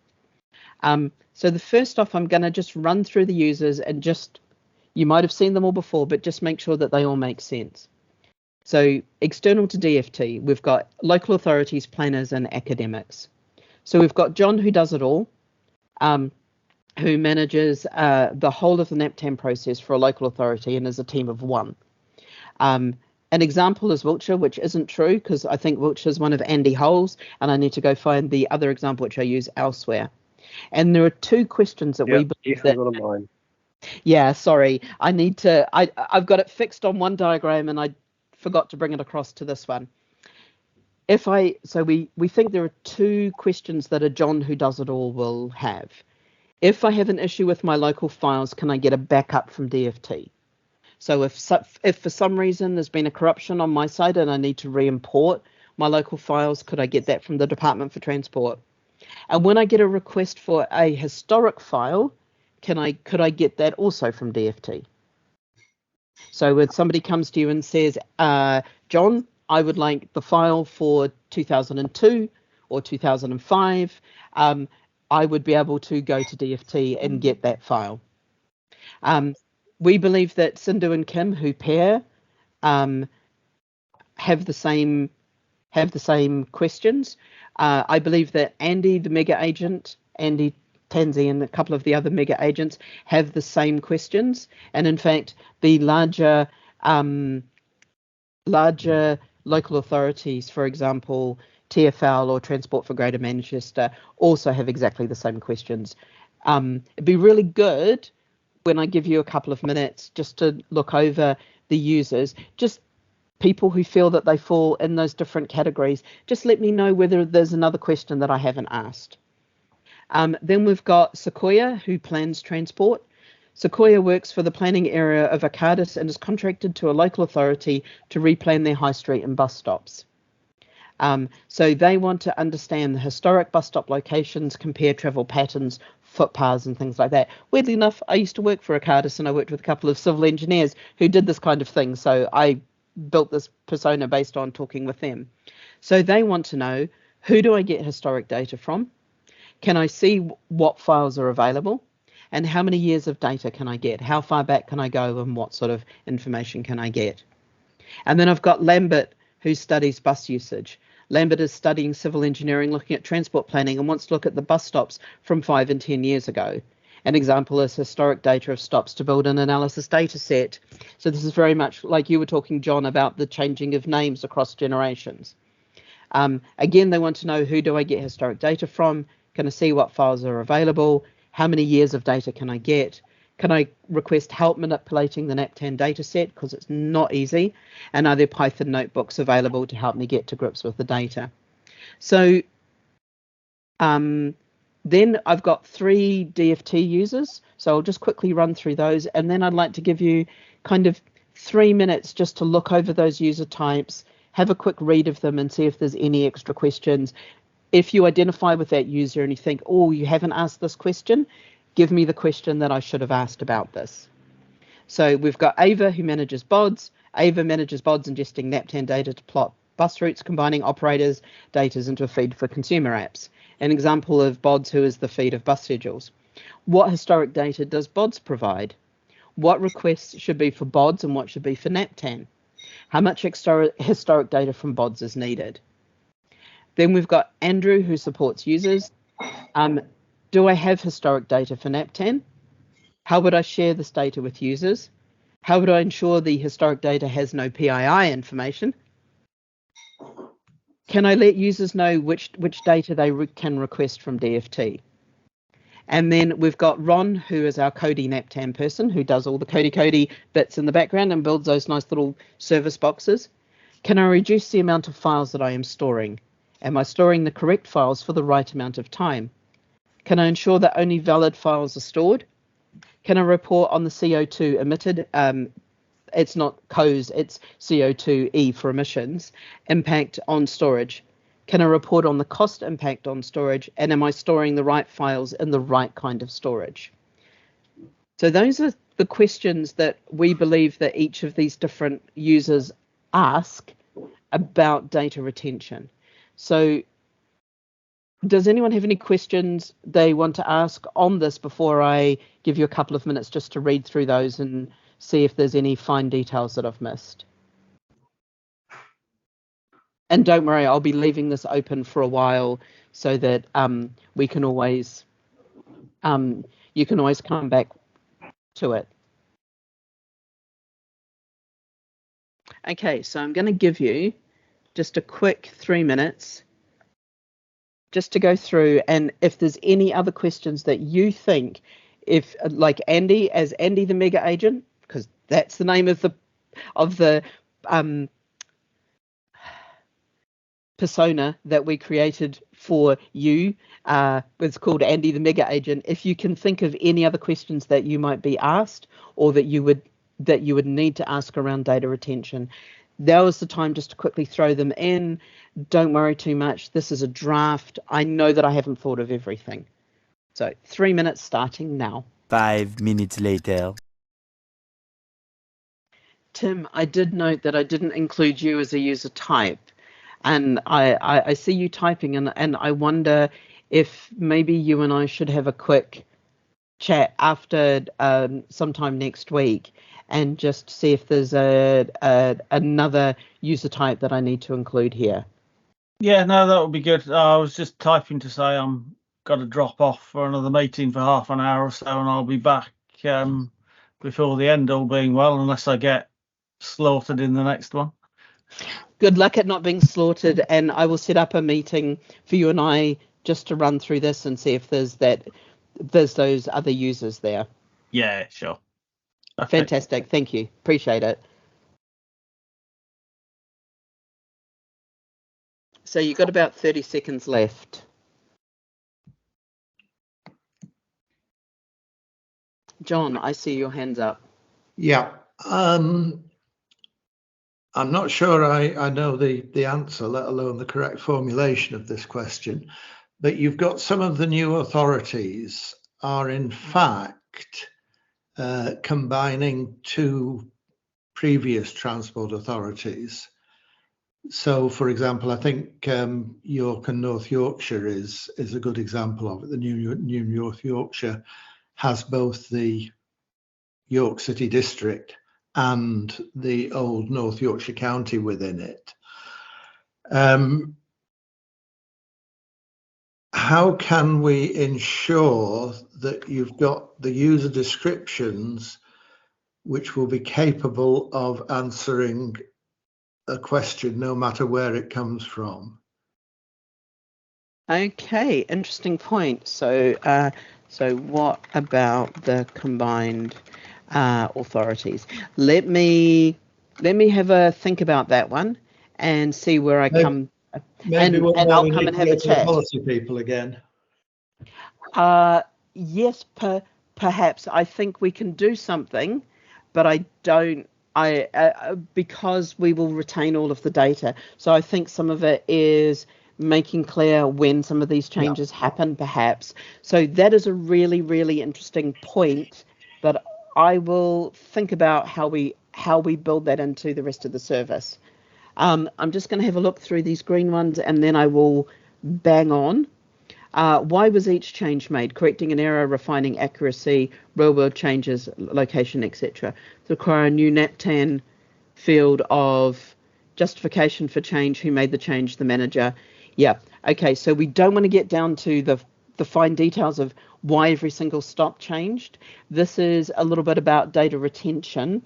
So the first off, I'm going to just run through the users and just, you might have seen them all before, but just make sure that they all make sense. So external to DFT, we've got local authorities, planners, and academics. So we've got John, who does it all, who manages the whole of the NAPTAN process for a local authority and is a team of 1. An example is Wiltshire, which isn't true because I think Wiltshire is one of Andy Hole's, and I need to go find the other example which I use elsewhere. And there are 2 questions that we believe that. Yeah, sorry, I need to. I've got it fixed on one diagram and I forgot to bring it across to this one. So we think there are 2 questions that a John who does it all will have. If I have an issue with my local files, can I get a backup from DFT? So if for some reason there's been a corruption on my side and I need to re-import my local files, could I get that from the Department for Transport? And when I get a request for a historic file, could I get that also from DFT? So when somebody comes to you and says, John, I would like the file for 2002 or 2005, I would be able to go to DFT and get that file. We believe that Sindhu and Kim, who pair, have the same questions. I believe that Andy, the mega agent, Andy Tanzi and a couple of the other mega agents have the same questions. And in fact, the larger local authorities, for example, TfL or Transport for Greater Manchester, also have exactly the same questions. It'd be really good when I give you a couple of minutes just to look over the users, just people who feel that they fall in those different categories. Just let me know whether there's another question that I haven't asked. Then we've got Sequoia, who plans transport. Sequoia works for the planning area of Arcadis and is contracted to a local authority to replan their high street and bus stops. So they want to understand the historic bus stop locations, compare travel patterns, footpaths and things like that. Weirdly enough, I used to work for Arcadis and I worked with a couple of civil engineers who did this kind of thing. So I built this persona based on talking with them. So they want to know, who do I get historic data from? Can I see what files are available? and how many years of data can I get? How far back can I go, and what sort of information can I get? And then I've got Lambert, who studies bus usage. Lambert is studying civil engineering, looking at transport planning, and wants to look at the bus stops from 5 and 10 years ago. An example is historic data of stops to build an analysis data set. So this is very much like you were talking, John, about the changing of names across generations. Again, they want to know, who do I get historic data from? Can I see what files are available? How many years of data can I get? Can I request help manipulating the NAPTAN data set, because it's not easy? And are there Python notebooks available to help me get to grips with the data? So then I've got 3 DFT users. So I'll just quickly run through those. And then I'd like to give you kind of 3 minutes just to look over those user types, have a quick read of them and see if there's any extra questions. If you identify with that user and you think, oh, you haven't asked this question, give me the question that I should have asked about this. So we've got Ava, who manages BODs. Ava manages BODs, ingesting NAPTAN data to plot bus routes, combining operators' data into a feed for consumer apps. An example of BODs, who is the feed of bus schedules. What historic data does BODs provide? What requests should be for BODs and what should be for NAPTAN? How much historic data from BODs is needed? Then we've got Andrew, who supports users. Do I have historic data for NAPTAN? How would I share this data with users? How would I ensure the historic data has no PII information? Can I let users know which data they can request from DFT? And then we've got Ron, who is our Cody NAPTAN person, who does all the Cody bits in the background and builds those nice little service boxes. Can I reduce the amount of files that I am storing? Am I storing the correct files for the right amount of time? Can I ensure that only valid files are stored? Can I report on the CO2 emitted? It's not COES, it's CO2e for emissions, impact on storage. Can I report on the cost impact on storage? And am I storing the right files in the right kind of storage? So those are the questions that we believe that each of these different users ask about data retention. So does anyone have any questions they want to ask on this before I give you a couple of minutes just to read through those and see if there's any fine details that I've missed? And don't worry, I'll be leaving this open for a while so that we can always, you can always come back to it. Okay, so I'm going to give you just a quick 3 minutes just to go through, and if there's any other questions that you think, if like Andy, as Andy the Mega Agent, because that's the name of the persona that we created for you. It's called Andy the Mega Agent. If you can think of any other questions that you might be asked or that you would need to ask around data retention, now is the time just to quickly throw them in. Don't worry too much. This is a draft. I know that I haven't thought of everything. So 3 minutes starting now. 5 minutes later. Tim, I did note that I didn't include you as a user type. And I see you typing, and I wonder if maybe you and I should have a quick chat after sometime next week and just see if there's another user type that I need to include here. Yeah, no, that would be good. I was just typing to say I'm got to drop off for another meeting for half an hour or so, and I'll be back before the end, all being well, unless I get slaughtered in the next one. Good luck at not being slaughtered, and I will set up a meeting for you and I just to run through this and see if there's those other users there. Yeah, sure. Okay. Fantastic. Thank you. Appreciate it. So you've got about 30 seconds left. John, I see your hands up. Yeah. I'm not sure I know the answer, let alone the correct formulation of this question, but you've got some of the new authorities are in fact combining 2 previous transport authorities. So, for example, I think York and North Yorkshire is a good example of it. The new North Yorkshire has both the York City District and the old North Yorkshire County within it. How can we ensure that you've got the user descriptions which will be capable of answering a question no matter where it comes from? Okay, interesting point. So, so what about the combined authorities? Let me have a think about that one and see where I come. Maybe and I'll come come and have a chat. Policy people again. Yes, perhaps. I think we can do something, but I don't. Because we will retain all of the data. So I think some of it is making clear when some of these changes happen, perhaps. So that is a really, really interesting point. But I will think about how we build that into the rest of the service. I'm just going to have a look through these green ones, and then I will bang on. Why was each change made? Correcting an error, refining accuracy, real-world changes, location, etc. To require a new NAPTAN field of justification for change, who made the change, the manager. Yeah, okay, so we don't want to get down to the fine details of why every single stop changed. This is a little bit about data retention.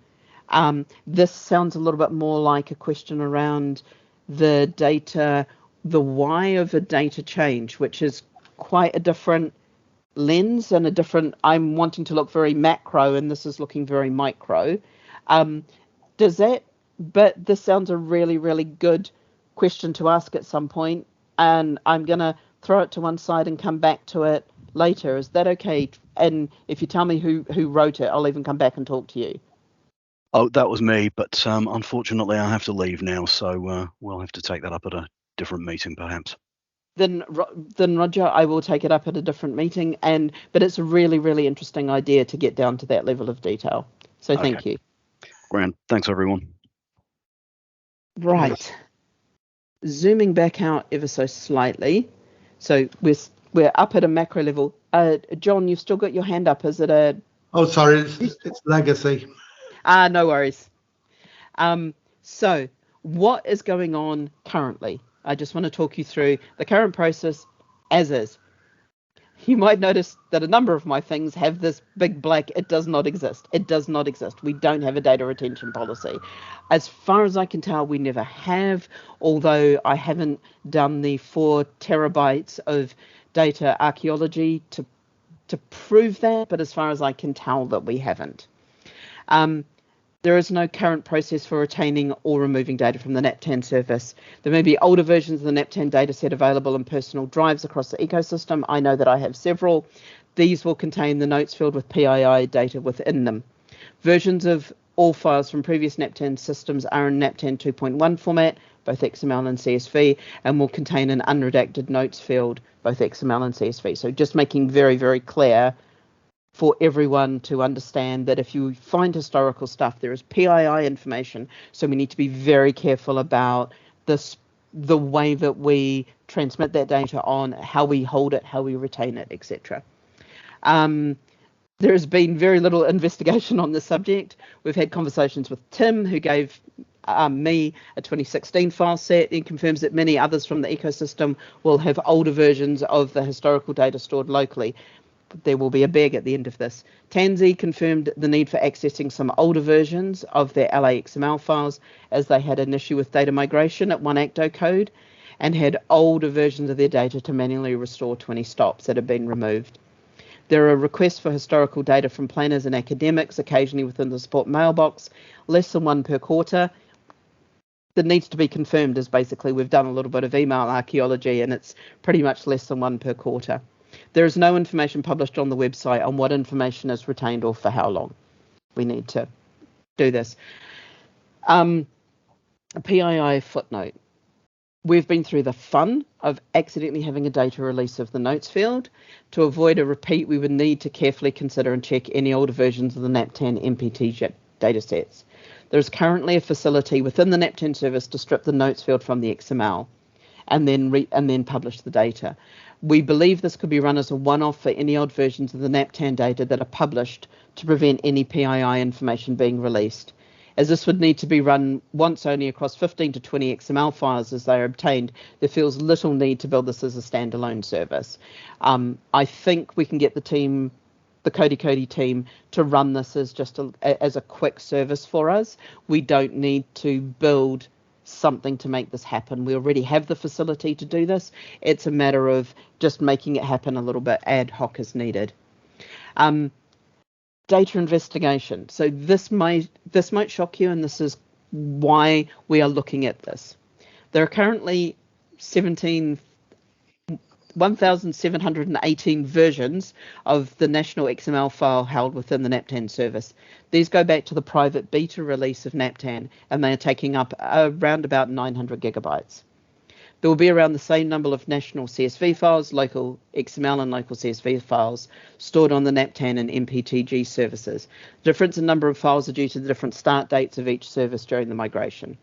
This sounds a little bit more like a question around the data, the why of a data change, which is quite a different lens and a different. I'm wanting to look very macro, and this is looking very micro. Does that? But this sounds a really, really good question to ask at some point, and I'm gonna throw it to one side and come back to it later. Is that okay? And if you tell me who wrote it, I'll even come back and talk to you. Oh, that was me, but unfortunately I have to leave now, so we'll have to take that up at a different meeting, perhaps. Then Roger, I will take it up at a different meeting. But it's a really, really interesting idea to get down to that level of detail. So thank you. Grand. Thanks, everyone. Right. Zooming back out ever so slightly. So we're up at a macro level. John, you've still got your hand up. Is it a? Oh, sorry, it's legacy. No worries. So what is going on currently? I just want to talk you through the current process as is. You might notice that a number of my things have this big black, it does not exist. It does not exist. We don't have a data retention policy. As far as I can tell, we never have, although I haven't done the 4 terabytes of data archaeology to prove that, but as far as I can tell that we haven't. There is no current process for retaining or removing data from the NAPTAN service. There may be older versions of the NAPTAN dataset available in personal drives across the ecosystem. I know that I have several. These will contain the notes field with PII data within them. Versions of all files from previous NAPTAN systems are in NAPTAN 2.1 format, both XML and CSV, and will contain an unredacted notes field, both XML and CSV. So just making very, very clear for everyone to understand that if you find historical stuff, there is PII information. So we need to be very careful about this, the way that we transmit that data on, how we hold it, how we retain it, etc. There has been very little investigation on this subject. We've had conversations with Tim, who gave me a 2016 file set, and confirms that many others from the ecosystem will have older versions of the historical data stored locally. There will be a bag at the end of this. Tansy confirmed the need for accessing some older versions of their LAXML files, as they had an issue with data migration at 1ACTO code and had older versions of their data to manually restore 20 stops that had been removed. There are requests for historical data from planners and academics, occasionally within the support mailbox, less than 1 per quarter. That needs to be confirmed, as basically we've done a little bit of email archaeology and it's pretty much less than 1 per quarter. There is no information published on the website on what information is retained or for how long. We need to do this. A PII footnote. We've been through the fun of accidentally having a data release of the notes field. To avoid a repeat, we would need to carefully consider and check any older versions of the NAPTAN MPT datasets. There is currently a facility within the NAPTAN service to strip the notes field from the XML. and then publish the data. We believe this could be run as a one-off for any odd versions of the NAPTAN data that are published to prevent any PII information being released, as this would need to be run once only across 15 to 20 XML files as they are obtained. There feels little need to build this as a standalone service. I think we can get the Cody team to run this as just as a quick service for us. We don't need to build something to make this happen. We already have the facility to do this. It's a matter of just making it happen a little bit ad hoc as needed. Data investigation. So this might shock you, and this is why we are looking at this. There are currently 1,718 versions of the national XML file held within the NAPTAN service. These go back to the private beta release of NAPTAN, and they are taking up around about 900 gigabytes. There will be around the same number of national CSV files, local XML and local CSV files stored on the NAPTAN and MPTG services. The difference in number of files are due to the different start dates of each service during the migration.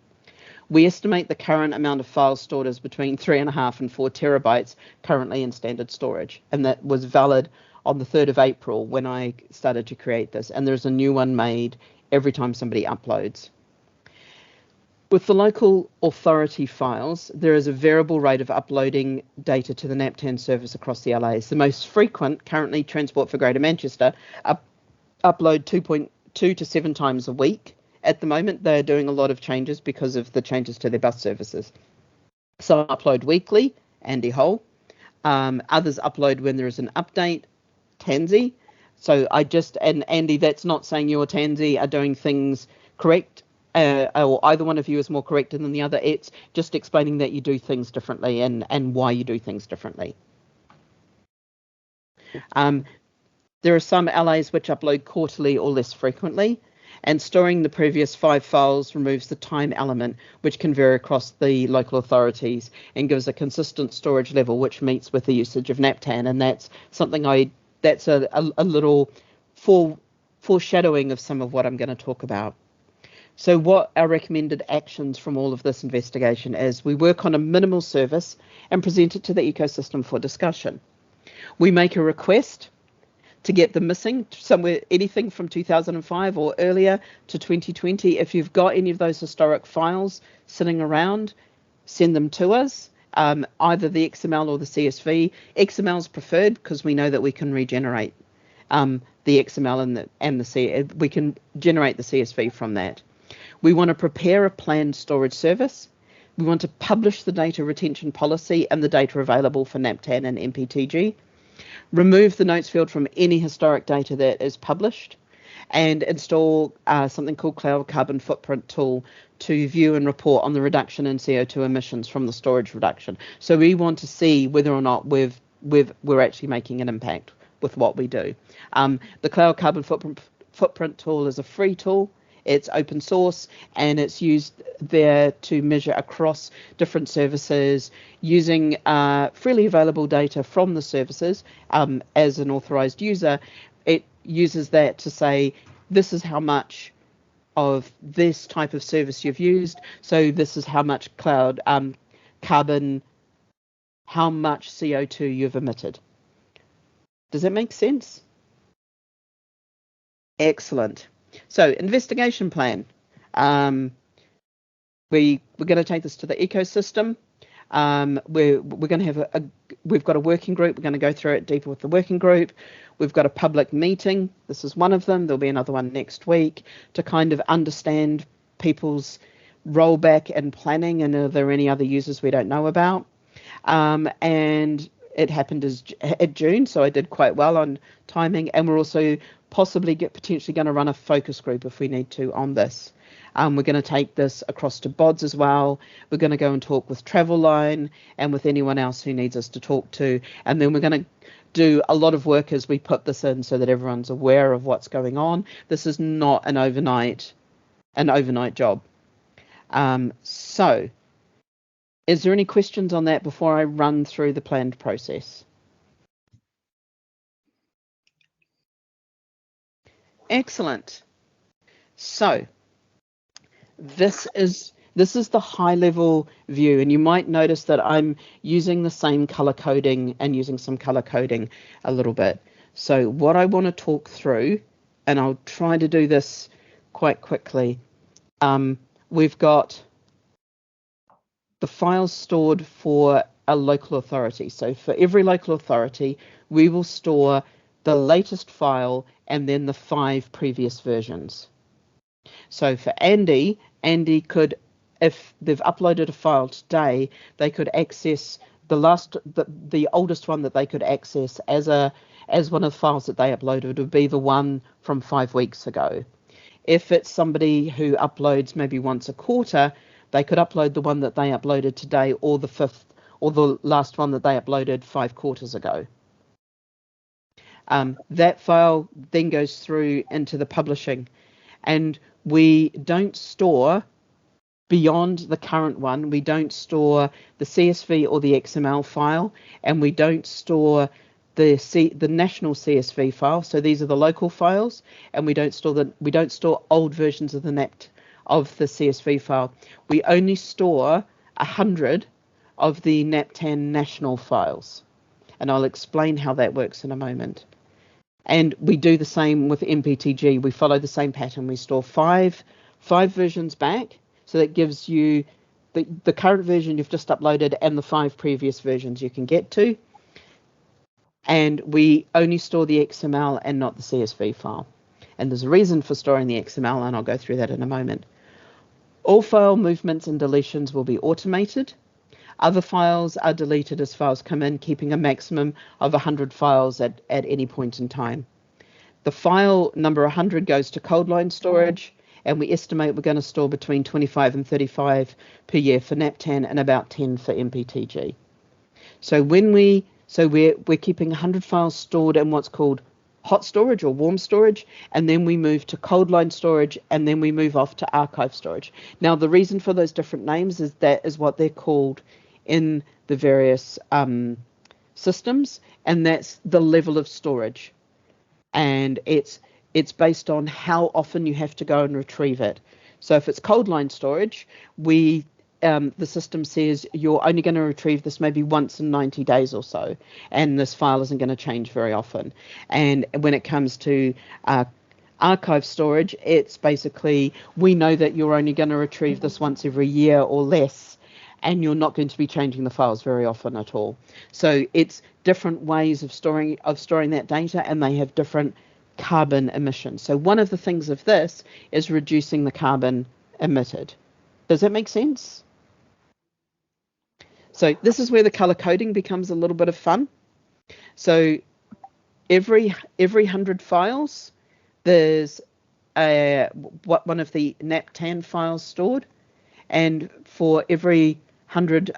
We estimate the current amount of files stored is between 3.5 and 4 terabytes currently in standard storage, and that was valid on the 3rd of April when I started to create this, and there's a new one made every time somebody uploads. With the local authority files, there is a variable rate of uploading data to the NAPTAN service across the LAs. The most frequent, currently Transport for Greater Manchester, upload 2.2 to 7 times a week. At the moment, they're doing a lot of changes because of the changes to their bus services. Some upload weekly, Andy Hole. Others upload when there is an update, Tansy. So and Andy, that's not saying you or Tansy are doing things correct, or either one of you is more correct than the other. It's just explaining that you do things differently and why you do things differently. There are some LAs which upload quarterly or less frequently, and storing the previous 5 files removes the time element, which can vary across the local authorities and gives a consistent storage level which meets with the usage of NAPTAN. And that's something that's a little foreshadowing of some of what I'm going to talk about. So what our recommended actions from all of this investigation is: we work on a minimal service and present it to the ecosystem for discussion. We make a request to get the missing somewhere, anything from 2005 or earlier to 2020. If you've got any of those historic files sitting around, send them to us, either the XML or the CSV. XML is preferred because we know that we can regenerate the XML we can generate the CSV from that. We want to prepare a planned storage service. We want to publish the data retention policy and the data available for NAPTAN and MPTG. Remove the notes field from any historic data that is published, and install something called Cloud Carbon Footprint Tool to view and report on the reduction in CO2 emissions from the storage reduction. So we want to see whether or not we're actually making an impact with what we do. The Cloud Carbon Footprint Tool is a free tool. It's open source, and it's used there to measure across different services using freely available data from the services. As an authorized user, it uses that to say, this is how much of this type of service you've used. So this is how much cloud carbon, how much CO2 you've emitted. Does that make sense? Excellent. So investigation plan. We're going to take this to the ecosystem. We're going to have we've got a working group. We're going to go through it deeper with the working group. We've got a public meeting. This is one of them. There'll be another one next week to kind of understand people's rollback and planning, and are there any other users we don't know about. And it happened at June, so I did quite well on timing, and we're also possibly potentially going to run a focus group if we need to on this. We're going to take this across to BODS as well. We're going to go and talk with Travelline and with anyone else who needs us to talk to, and then we're going to do a lot of work as we put this in so that everyone's aware of what's going on. This is not an overnight job. So is there any questions on that before I run through the planned process? Excellent. So this is This is the high level view, and you might notice that I'm using the same color coding and using some color coding a little bit. So what I want to talk through, and I'll try to do this quite quickly, we've got the files stored for a local authority. So for every local authority, we will store the latest file and then the 5 previous versions. So for Andy could, if they've uploaded a file today, they could access the oldest one that they could access as one of the files that they uploaded would be the one from 5 weeks ago. If it's somebody who uploads maybe once a quarter, they could upload the one that they uploaded today, or the 5th, or the last one that they uploaded 5 quarters ago. That file then goes through into the publishing, and we don't store beyond the current one. We don't store the CSV or the XML file, and we don't store the national CSV file. So these are the local files, and we don't store old versions of the CSV file. We only store 100 of the NAPTAN national files, and I'll explain how that works in a moment. And we do the same with MPTG. We follow the same pattern. We store five versions back, so that gives you the current version you've just uploaded and the 5 previous versions you can get to. And we only store the XML and not the CSV file. And there's a reason for storing the XML, and I'll go through that in a moment. All file movements and deletions will be automated. Other files are deleted as files come in, keeping a maximum of 100 files at any point in time. The file number 100 goes to cold line storage, and we estimate we're going to store between 25 and 35 per year for NAPTAN and about 10 for MPTG. So we're keeping 100 files stored in what's called hot storage or warm storage, and then we move to cold line storage, and then we move off to archive storage. Now, the reason for those different names is that is what they're called in the various systems, and that's the level of storage. And it's based on how often you have to go and retrieve it. So if it's cold line storage, the system says you're only going to retrieve this maybe once in 90 days or so, and this file isn't going to change very often. And when it comes to archive storage, it's basically, we know that you're only going to retrieve this once every year or less, and you're not going to be changing the files very often at all. So it's different ways of storing that data, and they have different carbon emissions. So one of the things of this is reducing the carbon emitted. Does that make sense? So this is where the color coding becomes a little bit of fun. So every 100 files, there's one of the NAPTAN files stored, and for every 100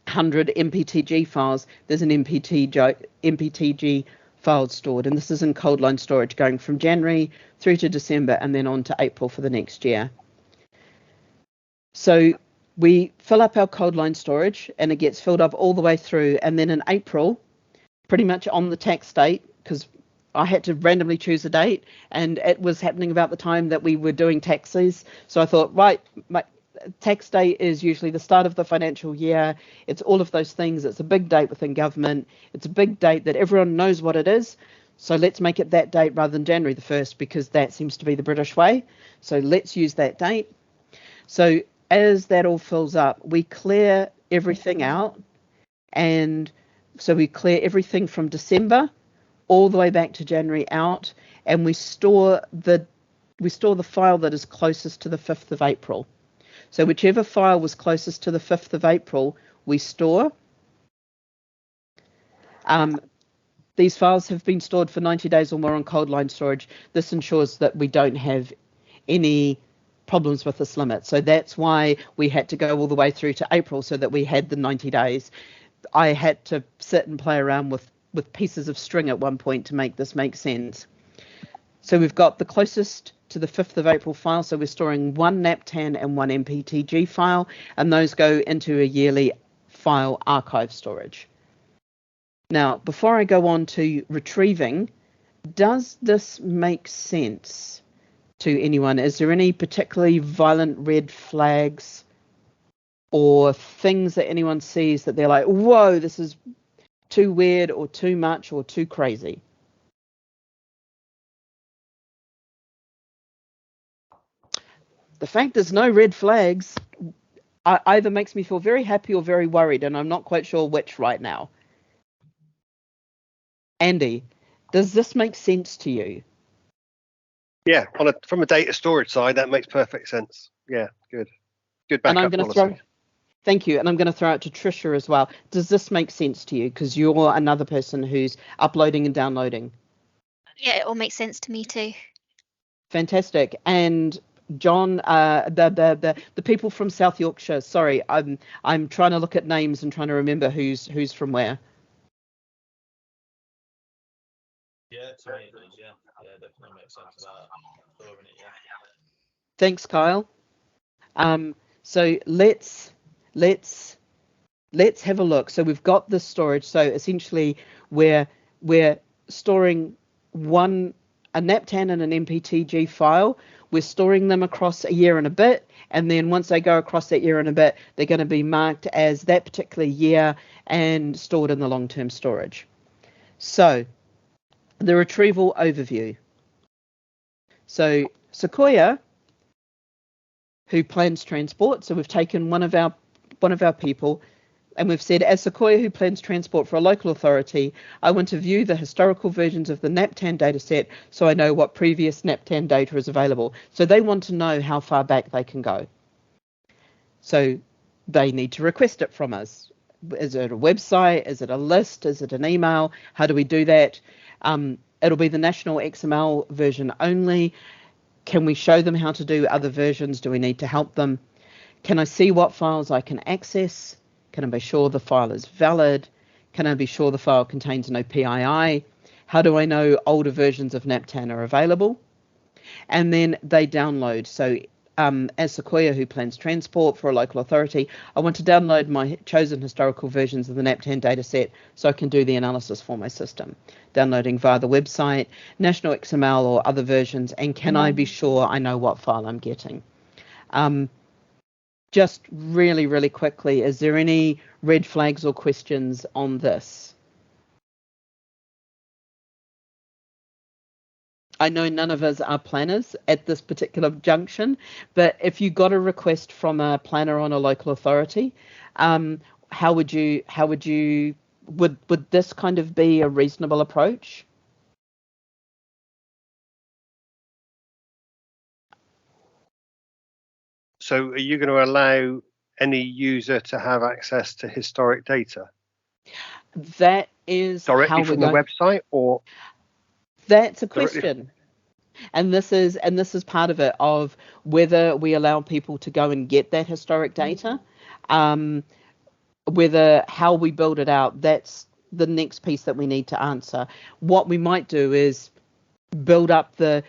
MPTG files, there's an MPTG file stored, and this is in cold line storage going from January through to December and then on to April for the next year. So we fill up our cold line storage, and it gets filled up all the way through, and then in April, pretty much on the tax date, because I had to randomly choose a date, and it was happening about the time that we were doing taxes. So I thought, right, my tax date is usually the start of the financial year. It's all of those things. It's a big date within government. It's a big date that everyone knows what it is. So let's make it that date rather than January the 1st, because that seems to be the British way. So let's use that date. So as that all fills up, we clear everything out. And so we clear everything from December all the way back to January out, and we store the file that is closest to the 5th of April. So whichever file was closest to the 5th of April, we store. These files have been stored for 90 days or more on cold line storage. This ensures that we don't have any problems with this limit. So that's why we had to go all the way through to April, so that we had the 90 days. I had to sit and play around with pieces of string at one point to make this make sense. So we've got the closest to the 5th of April file. So we're storing one NAPTAN and one MPTG file, and those go into a yearly file archive storage. Now, before I go on to retrieving, does this make sense? to anyone? Is there any particularly violent red flags or things that anyone sees that they're like, whoa, this is too weird or too much or too crazy? The fact there's no red flags either makes me feel very happy or very worried, and I'm not quite sure which right now. Andy, does this make sense to you? Yeah, from a data storage side, that makes perfect sense. Yeah, good And I'm backup going to policy. thank you, and I'm going to throw it to Trisha as well. Does this make sense to you? Because you're another person who's uploading and downloading. Yeah, it all makes sense to me too. Fantastic. And John, the people from South Yorkshire. Sorry, I'm trying to look at names and trying to remember who's from where. Yeah, to me it does. Yeah, definitely makes sense about storing it. Yeah. Thanks, Kyle. So let's have a look. So we've got this storage. So essentially, we're storing a NAPTAN and an MPTG file. We're storing them across a year and a bit, and then once they go across that year and a bit, they're going to be marked as that particular year and stored in the long-term storage. So the retrieval overview. So Sequoia, who plans transport, so we've taken one of our people, and we've said, as Sequoia who plans transport for a local authority, I want to view the historical versions of the NAPTAN dataset so I know what previous NAPTAN data is available. So they want to know how far back they can go. So they need to request it from us. Is it a website? Is it a list? Is it an email? How do we do that? It'll be the national XML version only. Can we show them how to do other versions? Do we need to help them? Can I see what files I can access? Can I be sure the file is valid? Can I be sure the file contains no PII? How do I know older versions of NAPTAN are available? And then they download. So as Sequoia who plans transport for a local authority, I want to download my chosen historical versions of the NAPTAN dataset so I can do the analysis for my system. Downloading via the website, National XML or other versions, and can I be sure I know what file I'm getting? Just really, really quickly, is there any red flags or questions on this? I know none of us are planners at this particular junction, but if you got a request from a planner on a local authority, would this kind of be a reasonable approach? So are you going to allow any user to have access to historic data? That is directly from the website, or that's a question. And this is part of it, of whether we allow people to go and get that historic data, whether how we build it out. That's the next piece that we need to answer. What we might do is build up the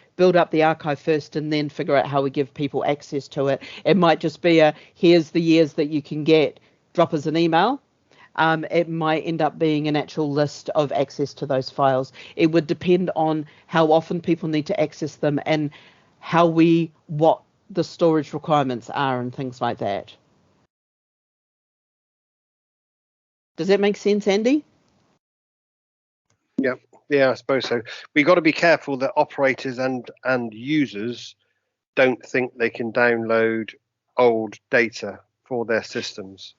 archive first and then figure out how we give people access to it. It might just be here's the years that you can get, drop us an email. It might end up being an actual list of access to those files. It would depend on how often people need to access them and what the storage requirements are and things like that. Does that make sense, Andy? Yeah, I suppose so. We've got to be careful that operators and users don't think they can download old data for their systems.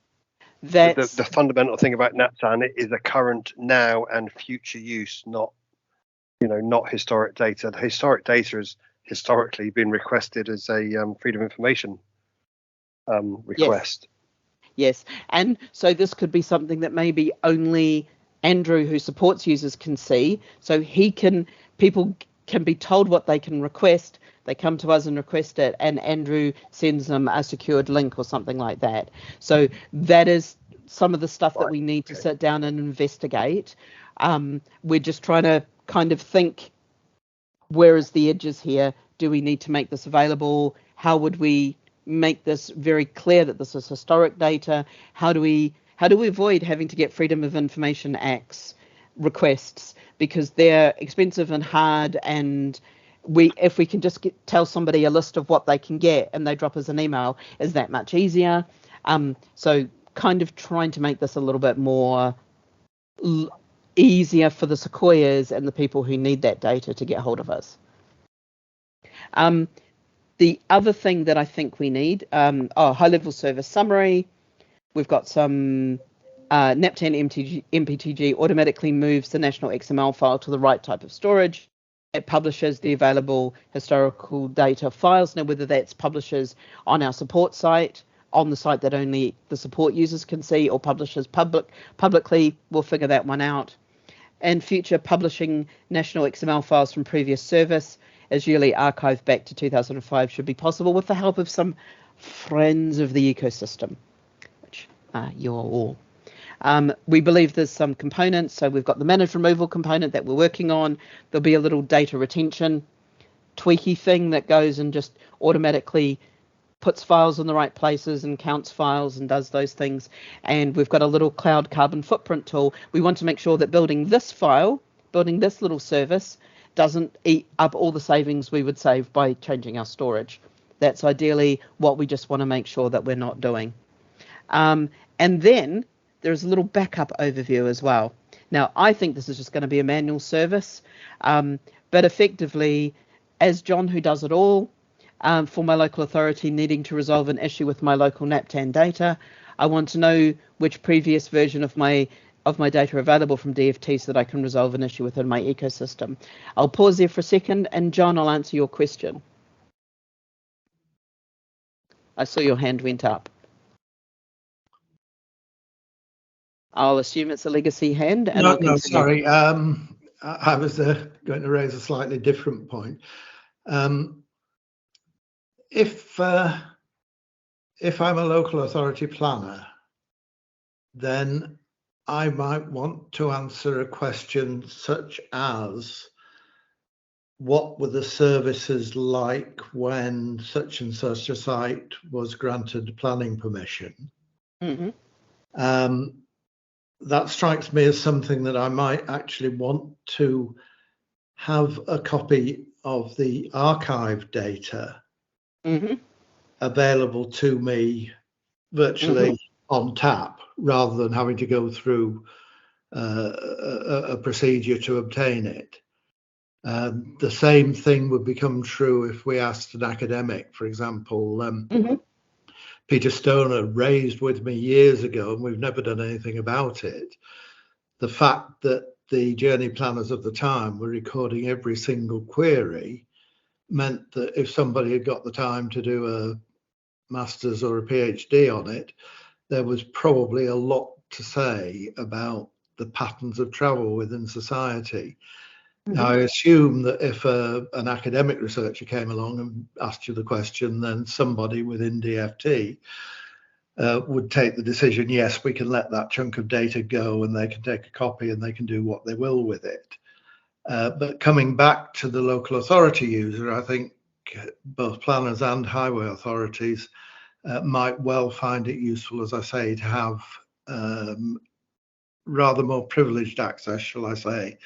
The fundamental thing about NAPTAN is a current, now, and future use, not historic data. The historic data has historically been requested as a freedom of information request. Yes, and so this could be something that maybe only Andrew, who supports users, can see. So people can be told what they can request. They come to us and request it, and Andrew sends them a secured link or something like that. So that is some of the stuff that we need to sit down and investigate. We're just trying to kind of think, where is the edges here? Do we need to make this available? How would we make this very clear that this is historic data? How do we avoid having to get Freedom of Information Acts requests, because they're expensive and hard, and if we can just tell somebody a list of what they can get and they drop us an email, is that much easier. So kind of trying to make this a little bit more easier for the Sequoias and the people who need that data to get hold of us. The other thing that I think we need, high-level service summary. We've got some NAPTAN MPTG automatically moves the national XML file to the right type of storage. It publishes the available historical data files. Now, whether that's publishes on our support site, on the site that only the support users can see, or publishes publicly, we'll figure that one out. And future publishing national XML files from previous service as yearly archived back to 2005 should be possible with the help of some friends of the ecosystem, which are you all. We believe there's some components. So we've got the managed removal component that we're working on. There'll be a little data retention tweaky thing that goes and just automatically puts files in the right places and counts files and does those things. And we've got a little cloud carbon footprint tool. We want to make sure that building this little service doesn't eat up all the savings we would save by changing our storage. That's ideally what we just want to make sure that we're not doing. And then there's a little backup overview as well. Now, I think this is just going to be a manual service, but effectively, as John, who does it all, for my local authority needing to resolve an issue with my local NAPTAN data, I want to know which previous version of my data available from DFT so that I can resolve an issue within my ecosystem. I'll pause there for a second, and John, I'll answer your question. I saw your hand went up. I'll assume it's a legacy hand. And No, sorry. I was going to raise a slightly different point. If I'm a local authority planner, then I might want to answer a question such as, what were the services like when such and such a site was granted planning permission? Mm-hmm. That strikes me as something that I might actually want to have a copy of the archive data available to me virtually on tap, rather than having to go through a procedure to obtain it. The same thing would become true if we asked an academic, for example. Peter Stoner raised with me years ago, and we've never done anything about it, the fact that the journey planners of the time were recording every single query meant that if somebody had got the time to do a master's or a PhD on it, there was probably a lot to say about the patterns of travel within society. Now, I assume that if an academic researcher came along and asked you the question, then somebody within DFT would take the decision, yes, we can let that chunk of data go and they can take a copy and they can do what they will with it. But coming back to the local authority user, I think both planners and highway authorities might well find it useful, as I say, to have rather more privileged access, shall I say,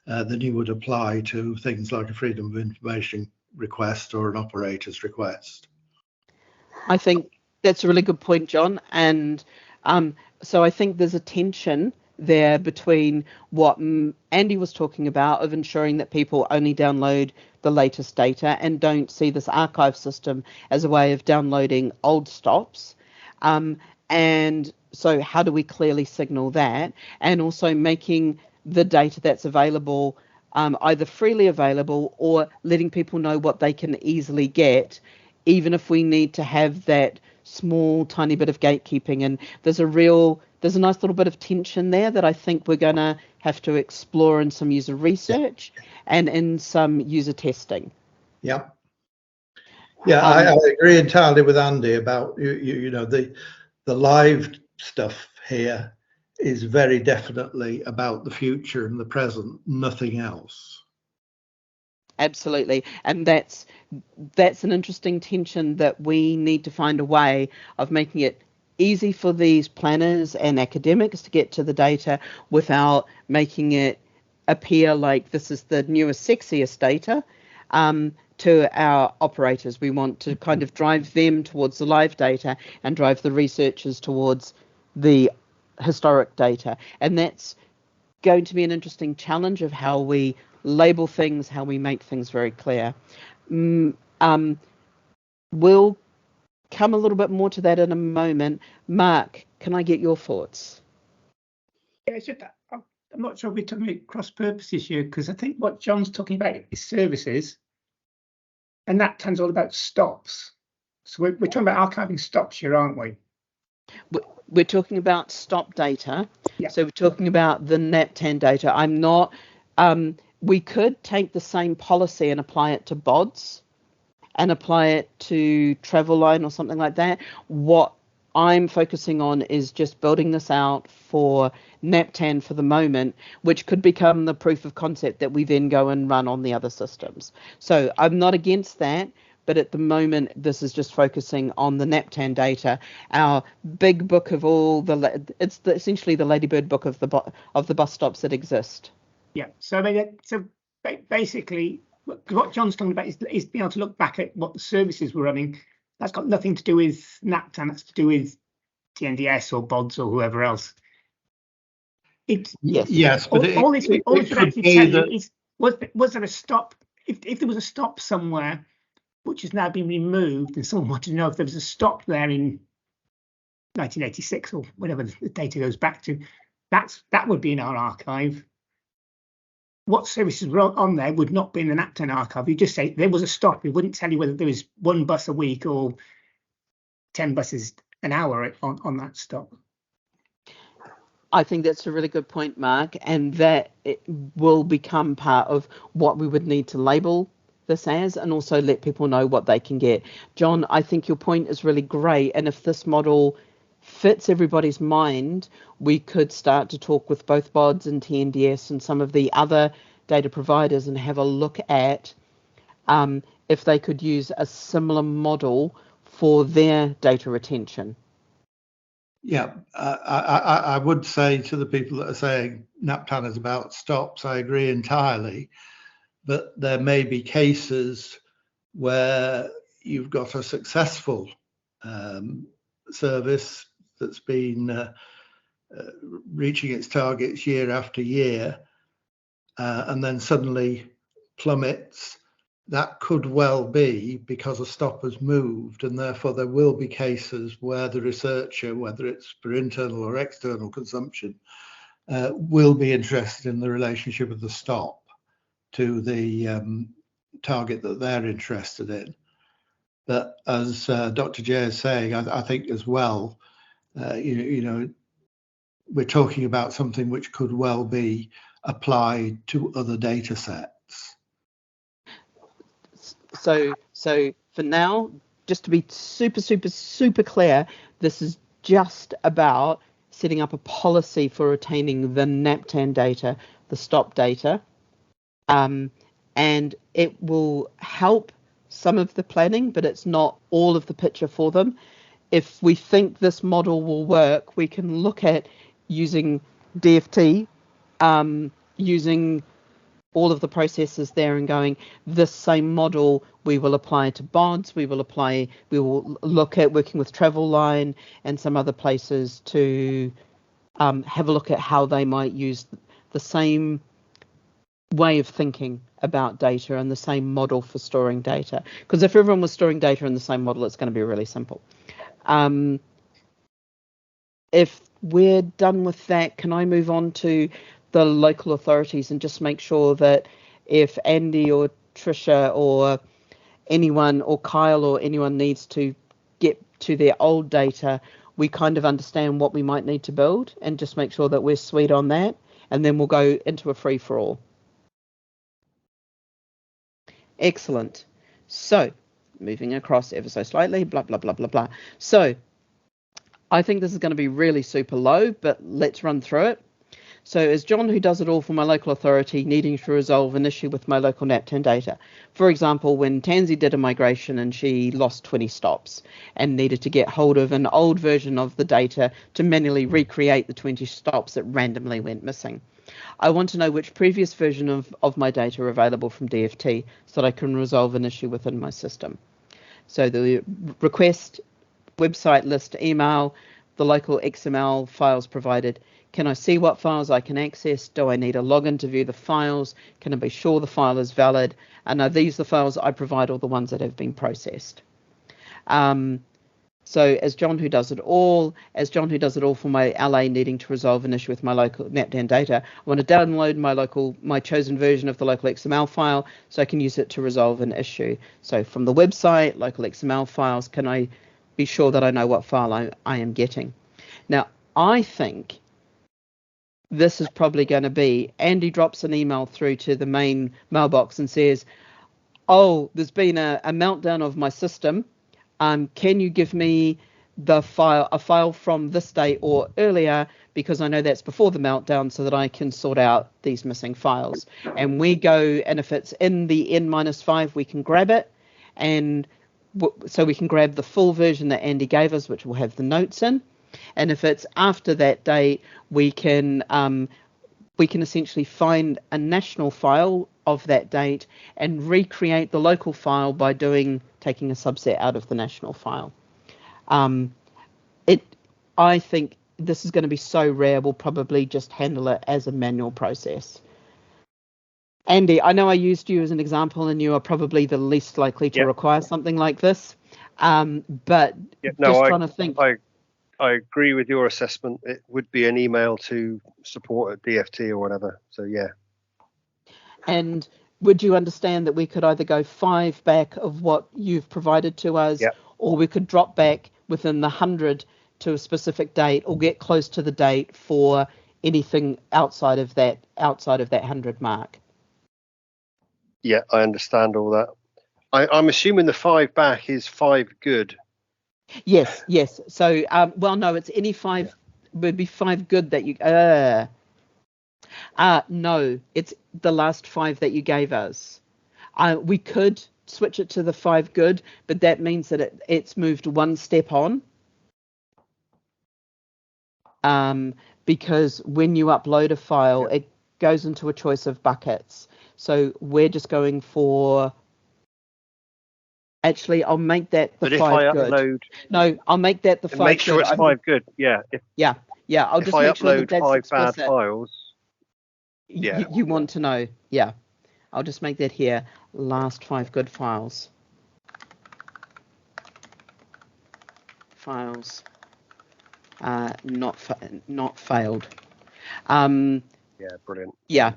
than you would apply to things like a freedom of information request or an operator's request. I think that's a really good point, John. And so I think there's a tension there between what Andy was talking about of ensuring that people only download the latest data and don't see this archive system as a way of downloading old stops. And so how do we clearly signal that? And also making the data that's available either freely available or letting people know what they can easily get, even if we need to have that small tiny bit of gatekeeping. And there's a nice little bit of tension there that I think we're going to have to explore in some user research and in some user testing. Yeah, I agree entirely with Andy about you know the live stuff here is very definitely about the future and the present, nothing else. Absolutely. And that's an interesting tension that we need to find a way of making it easy for these planners and academics to get to the data without making it appear like this is the newest, sexiest data, to our operators. We want to kind of drive them towards the live data and drive the researchers towards the historic data. And that's going to be an interesting challenge of how we label things, how we make things very clear. We'll come a little bit more to that in a moment. Mark, can I get your thoughts? Yeah, it's just, I'm not sure we're talking about cross purposes here, because I think what John's talking about is services, and that turns all about stops. So we're talking about archiving stops here, aren't we? We're talking about stop data. Yeah. So we're talking about the NAPTAN data. I'm not. We could take the same policy and apply it to BODs and apply it to travel line or something like that. What I'm focusing on is just building this out for NAPTAN for the moment, which could become the proof of concept that we then go and run on the other systems. So I'm not against that, but at the moment, this is just focusing on the NAPTAN data, our big book of all it's essentially the Ladybird book of the bus stops that exist. Yeah. So basically, what John's talking about is being able to look back at what the services were running. That's got nothing to do with NAPTAN. That's to do with TNDS or BODs or whoever else. Yes, but all this would actually tell you is, was there a stop? If there was a stop somewhere, which has now been removed, and someone wanted to know if there was a stop there in 1986 or whatever the data goes back to, that would be in our archive. What services were on there would not be in the NAPTAN archive. You just say there was a stop. It wouldn't tell you whether there was 1 bus a week or 10 buses an hour on that stop. I think that's a really good point, Mark, and that it will become part of what we would need to label this as, and also let people know what they can get. John, I think your point is really great, and if this model fits everybody's mind, we could start to talk with both BODs and TNDS and some of the other data providers and have a look at if they could use a similar model for their data retention. Yeah, I would say to the people that are saying NAPTAN is about stops, I agree entirely, but there may be cases where you've got a successful service that's been reaching its targets year after year, and then suddenly plummets. That could well be because a stop has moved, and therefore there will be cases where the researcher, whether it's for internal or external consumption, will be interested in the relationship of the stop to the target that they're interested in. But as Dr. J is saying, I think as well, you know, we're talking about something which could well be applied to other data sets. So for now, just to be super clear, this is just about setting up a policy for retaining the NAPTAN data, the stop data, and it will help some of the planning, but it's not all of the picture for them. If we think this model will work, we can look at using DFT, using all of the processes there and going, this same model we will apply to BODs, we will look at working with Travel Line and some other places to have a look at how they might use the same way of thinking about data and the same model for storing data. Because if everyone was storing data in the same model, it's going to be really simple. If we're done with that, can I move on to the local authorities and just make sure that if Andy or Trisha or anyone or Kyle or anyone needs to get to their old data, we kind of understand what we might need to build and just make sure that we're sweet on that, and then we'll go into a free-for-all. Excellent. So moving across ever so slightly, blah, blah, blah, blah, blah. So I think this is going to be really super low, but let's run through it. So as John, who does it all for my local authority, needing to resolve an issue with my local NAPTAN data. For example, when Tansy did a migration and she lost 20 stops and needed to get hold of an old version of the data to manually recreate the 20 stops that randomly went missing. I want to know which previous version of my data are available from DFT so that I can resolve an issue within my system. So the request, website list, email, the local XML files provided. Can I see what files I can access? Do I need a login to view the files? Can I be sure the file is valid? And are these the files I provide or the ones that have been processed? So as John, who does it all for my LA needing to resolve an issue with my local NAPTAN data, I want to download my chosen version of the local XML file so I can use it to resolve an issue. So from the website, local XML files, can I be sure that I know what file I am getting? Now, I think this is probably going to be, Andy drops an email through to the main mailbox and says, oh, there's been a meltdown of my system. Can you give me a file from this date or earlier, because I know that's before the meltdown, so that I can sort out these missing files. And we go, and if it's in the N-5, we can grab it, and so we can grab the full version that Andy gave us, which will have the notes in. And if it's after that date, we can essentially find a national file of that date and recreate the local file by taking a subset out of the national file. I think this is going to be so rare, we'll probably just handle it as a manual process. Andy, I know I used you as an example, and you are probably the least likely to require something like this. But trying to think. I agree with your assessment. It would be an email to support at DFT or whatever. So yeah. And would you understand that we could either go 5 back of what you've provided to us, or we could drop back within the 100 to a specific date, or get close to the date for anything outside of that 100 mark? Yeah, I understand all that. I'm assuming the 5 back is 5 good. Yes. So, well, no, it's any 5. Would be 5 good that you. No, it's the last 5 that you gave us. We could switch it to the 5 good, but that means that it's moved one step on. Because when you upload a file, it goes into a choice of buckets. So we're just going for. Actually, I'll make that the 5 good. Upload, no, I'll make that the 5 good. Make sure it's 5 good. Yeah. Yeah. I'll just make sure that that's 5 explicit. bad files. Yeah. You want to know? Yeah. I'll just make that here. Last 5 good files. Files. Not failed. Yeah, brilliant. Yeah.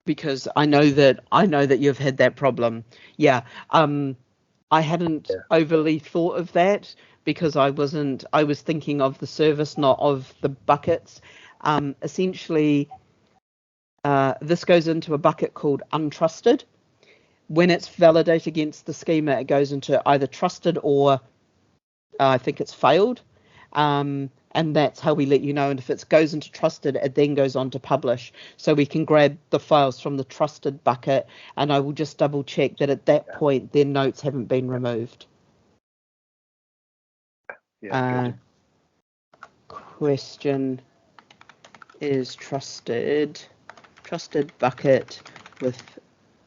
Because I know that you've had that problem. Yeah. I hadn't overly thought of that because I was thinking of the service, not of the buckets. Essentially, this goes into a bucket called untrusted. When it's validated against the schema, it goes into either trusted or I think it's failed. And that's how we let you know. And if it goes into trusted, it then goes on to publish. So we can grab the files from the trusted bucket, and I will just double check that at that point their notes haven't been removed. Question is trusted bucket with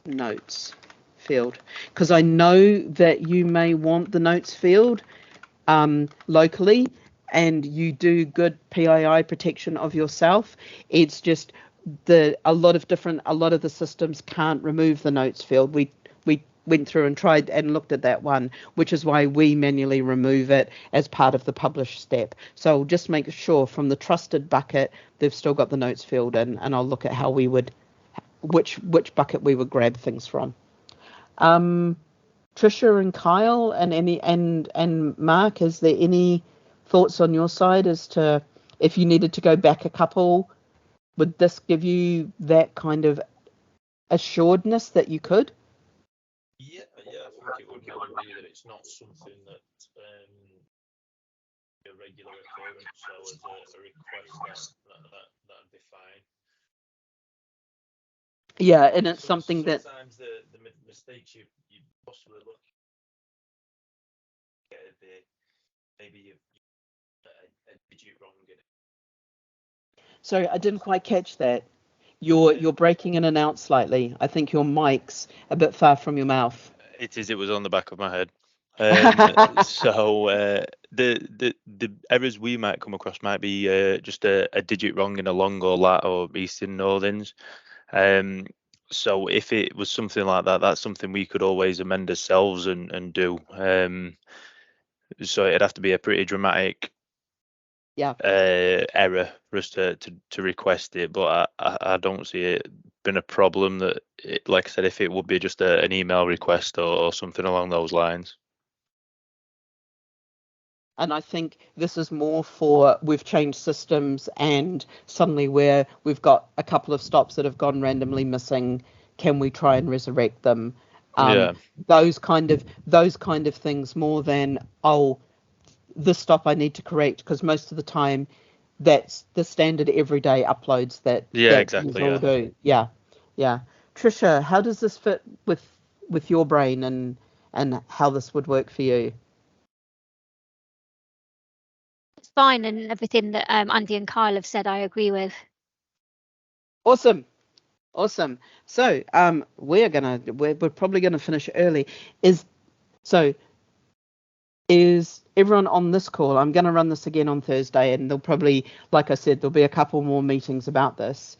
notes field, because I know that you may want the notes field locally, and you do good PII protection of yourself. It's just a lot of the systems can't remove the notes field. We went through and tried and looked at that one, which is why we manually remove it as part of the publish step. So I'll just make sure from the trusted bucket they've still got the notes field in, and I'll look at how we would which bucket we would grab things from. Trisha and Kyle and Mark, is there any thoughts on your side as to if you needed to go back a couple, would this give you that kind of assuredness that you could? Yeah, I think it would be that it's not something that a regular occurrence, so as a request, that'd be fine. Yeah, and it's something that sometimes the mistakes you possibly look at maybe you've a digit wrong in it. Sorry, I didn't quite catch that. You're breaking in and out slightly. I think your mic's a bit far from your mouth. It was on the back of my head. So the errors we might come across might be just a digit wrong in a long or lat or eastern northerns. So if it was something like that, that's something we could always amend ourselves and do. So it'd have to be a pretty dramatic error for us to request it, but I don't see it being a problem. That like I said, if it would be just an email request or something along those lines. And I think this is more for we've changed systems and suddenly we've got a couple of stops that have gone randomly missing. Can we try and resurrect them? Those kind of things more than this stop I need to correct, because most of the time that's the standard everyday uploads that exactly. all do. Yeah. Trisha, how does this fit with your brain and how this would work for you? It's fine, and everything that Andy and Kyle have said, I agree with. Awesome. So we're probably gonna finish early. Is everyone on this call? I'm going to run this again on Thursday, and there'll probably, like I said, there'll be a couple more meetings about this.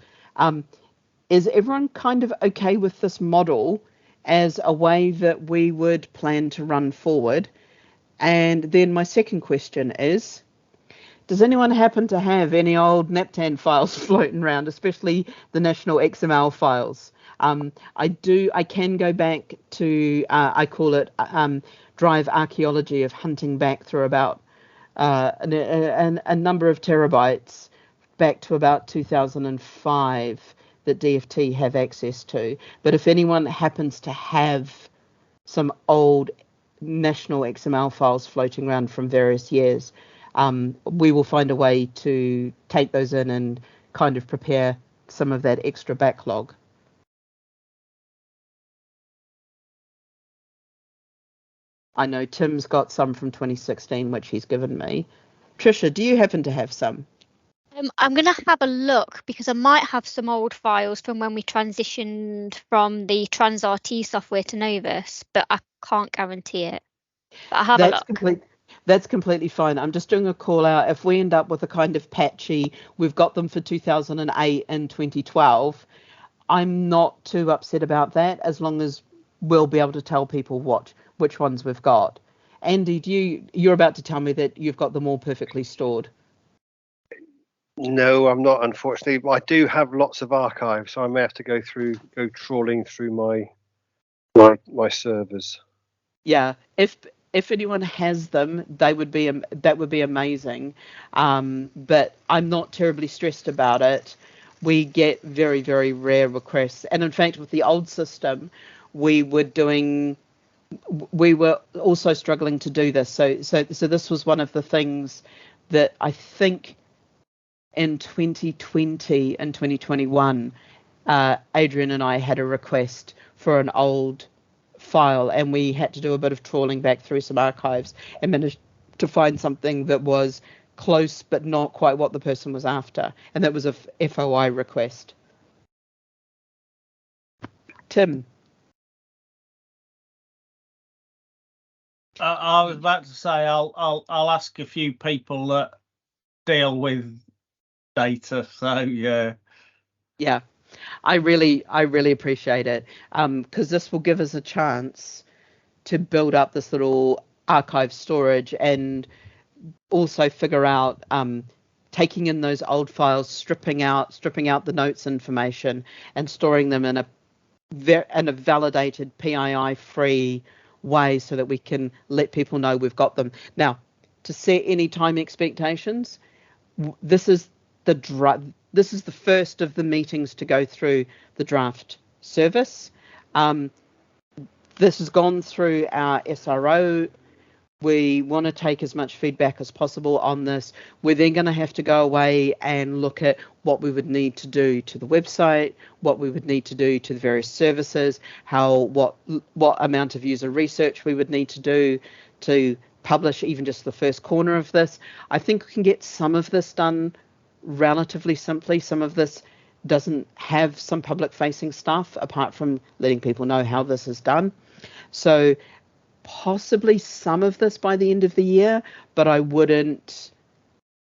Is everyone kind of okay with this model as a way that we would plan to run forward? And then my second question is, does anyone happen to have any old Naptan files floating around, especially the national XML files? I can go back to, I call it Drive Archaeology, of hunting back through about a number of terabytes back to about 2005 that DFT have access to. But if anyone happens to have some old national XML files floating around from various years, we will find a way to take those in and kind of prepare some of that extra backlog. I know Tim's got some from 2016, which he's given me. Trisha, do you happen to have some? I'm going to have a look, because I might have some old files from when we transitioned from the TransRT software to Novus, but I can't guarantee it. But I'll have a look. That's completely fine. I'm just doing a call out. If we end up with a kind of patchy, we've got them for 2008 and 2012, I'm not too upset about that, as long as we'll be able to tell people which ones we've got. Andy, you're about to tell me that you've got them all perfectly stored. No, I'm not, unfortunately. I do have lots of archives, so I may have to go trawling through my servers. Yeah, if anyone has them, that would be amazing. But I'm not terribly stressed about it. We get very, very rare requests, and in fact, with the old system, we were also struggling to do this. So this was one of the things that I think in 2020 and 2021, Adrian and I had a request for an old file, and we had to do a bit of trawling back through some archives and managed to find something that was close but not quite what the person was after, and that was a FOI request. Tim. I was about to say I'll ask a few people that deal with data. So yeah, I really appreciate it, because this will give us a chance to build up this little archive storage, and also figure out taking in those old files, stripping out the notes information, and storing them in a validated PII free way, so that we can let people know we've got them. Now, to set any time expectations, this is the first of the meetings to go through the draft service. This has gone through our SRO. We want to take as much feedback as possible on this. We're then going to have to go away and look at what we would need to do to the website, what we would need to do to the various services, what amount of user research we would need to do to publish even just the first corner of this. I think we can get some of this done relatively simply. Some of this doesn't have some public facing stuff apart from letting people know how this is done. So possibly some of this by the end of the year, but I wouldn't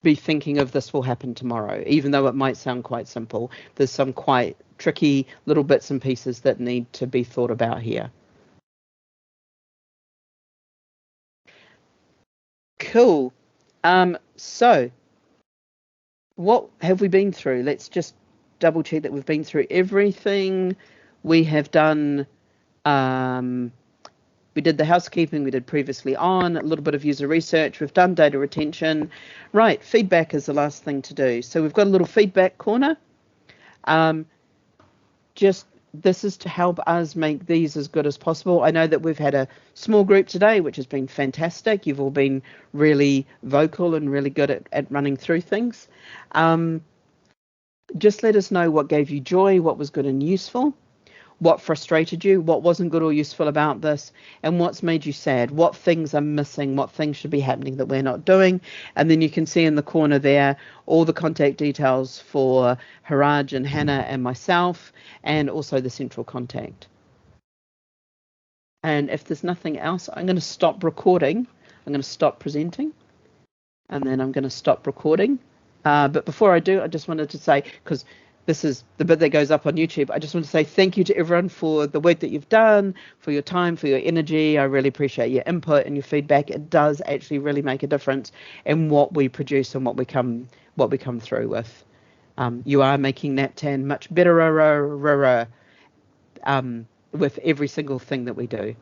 be thinking of this will happen tomorrow, even though it might sound quite simple. There's some quite tricky little bits and pieces that need to be thought about here. Cool. So what have we been through? Let's just double check that we've been through everything. We have done we did the housekeeping we did previously on, a little bit of user research. We've done data retention. Right, feedback is the last thing to do. So we've got a little feedback corner. This is to help us make these as good as possible. I know that we've had a small group today, which has been fantastic. You've all been really vocal and really good at running through things. Just let us know what gave you joy, what was good and useful, what frustrated you, what wasn't good or useful about this, and what's made you sad, what things are missing, what things should be happening that we're not doing. And then you can see in the corner there all the contact details for Haraj and Hannah and myself, and also the central contact. And if there's nothing else, I'm going to stop recording. I'm going to stop presenting, and then I'm going to stop recording. But before I do, I just wanted to say, because this is the bit that goes up on YouTube, I just want to say thank you to everyone for the work that you've done, for your time, for your energy. I really appreciate your input and your feedback. It does actually really make a difference in what we produce and what we come through with. You are making NatTan much better with every single thing that we do.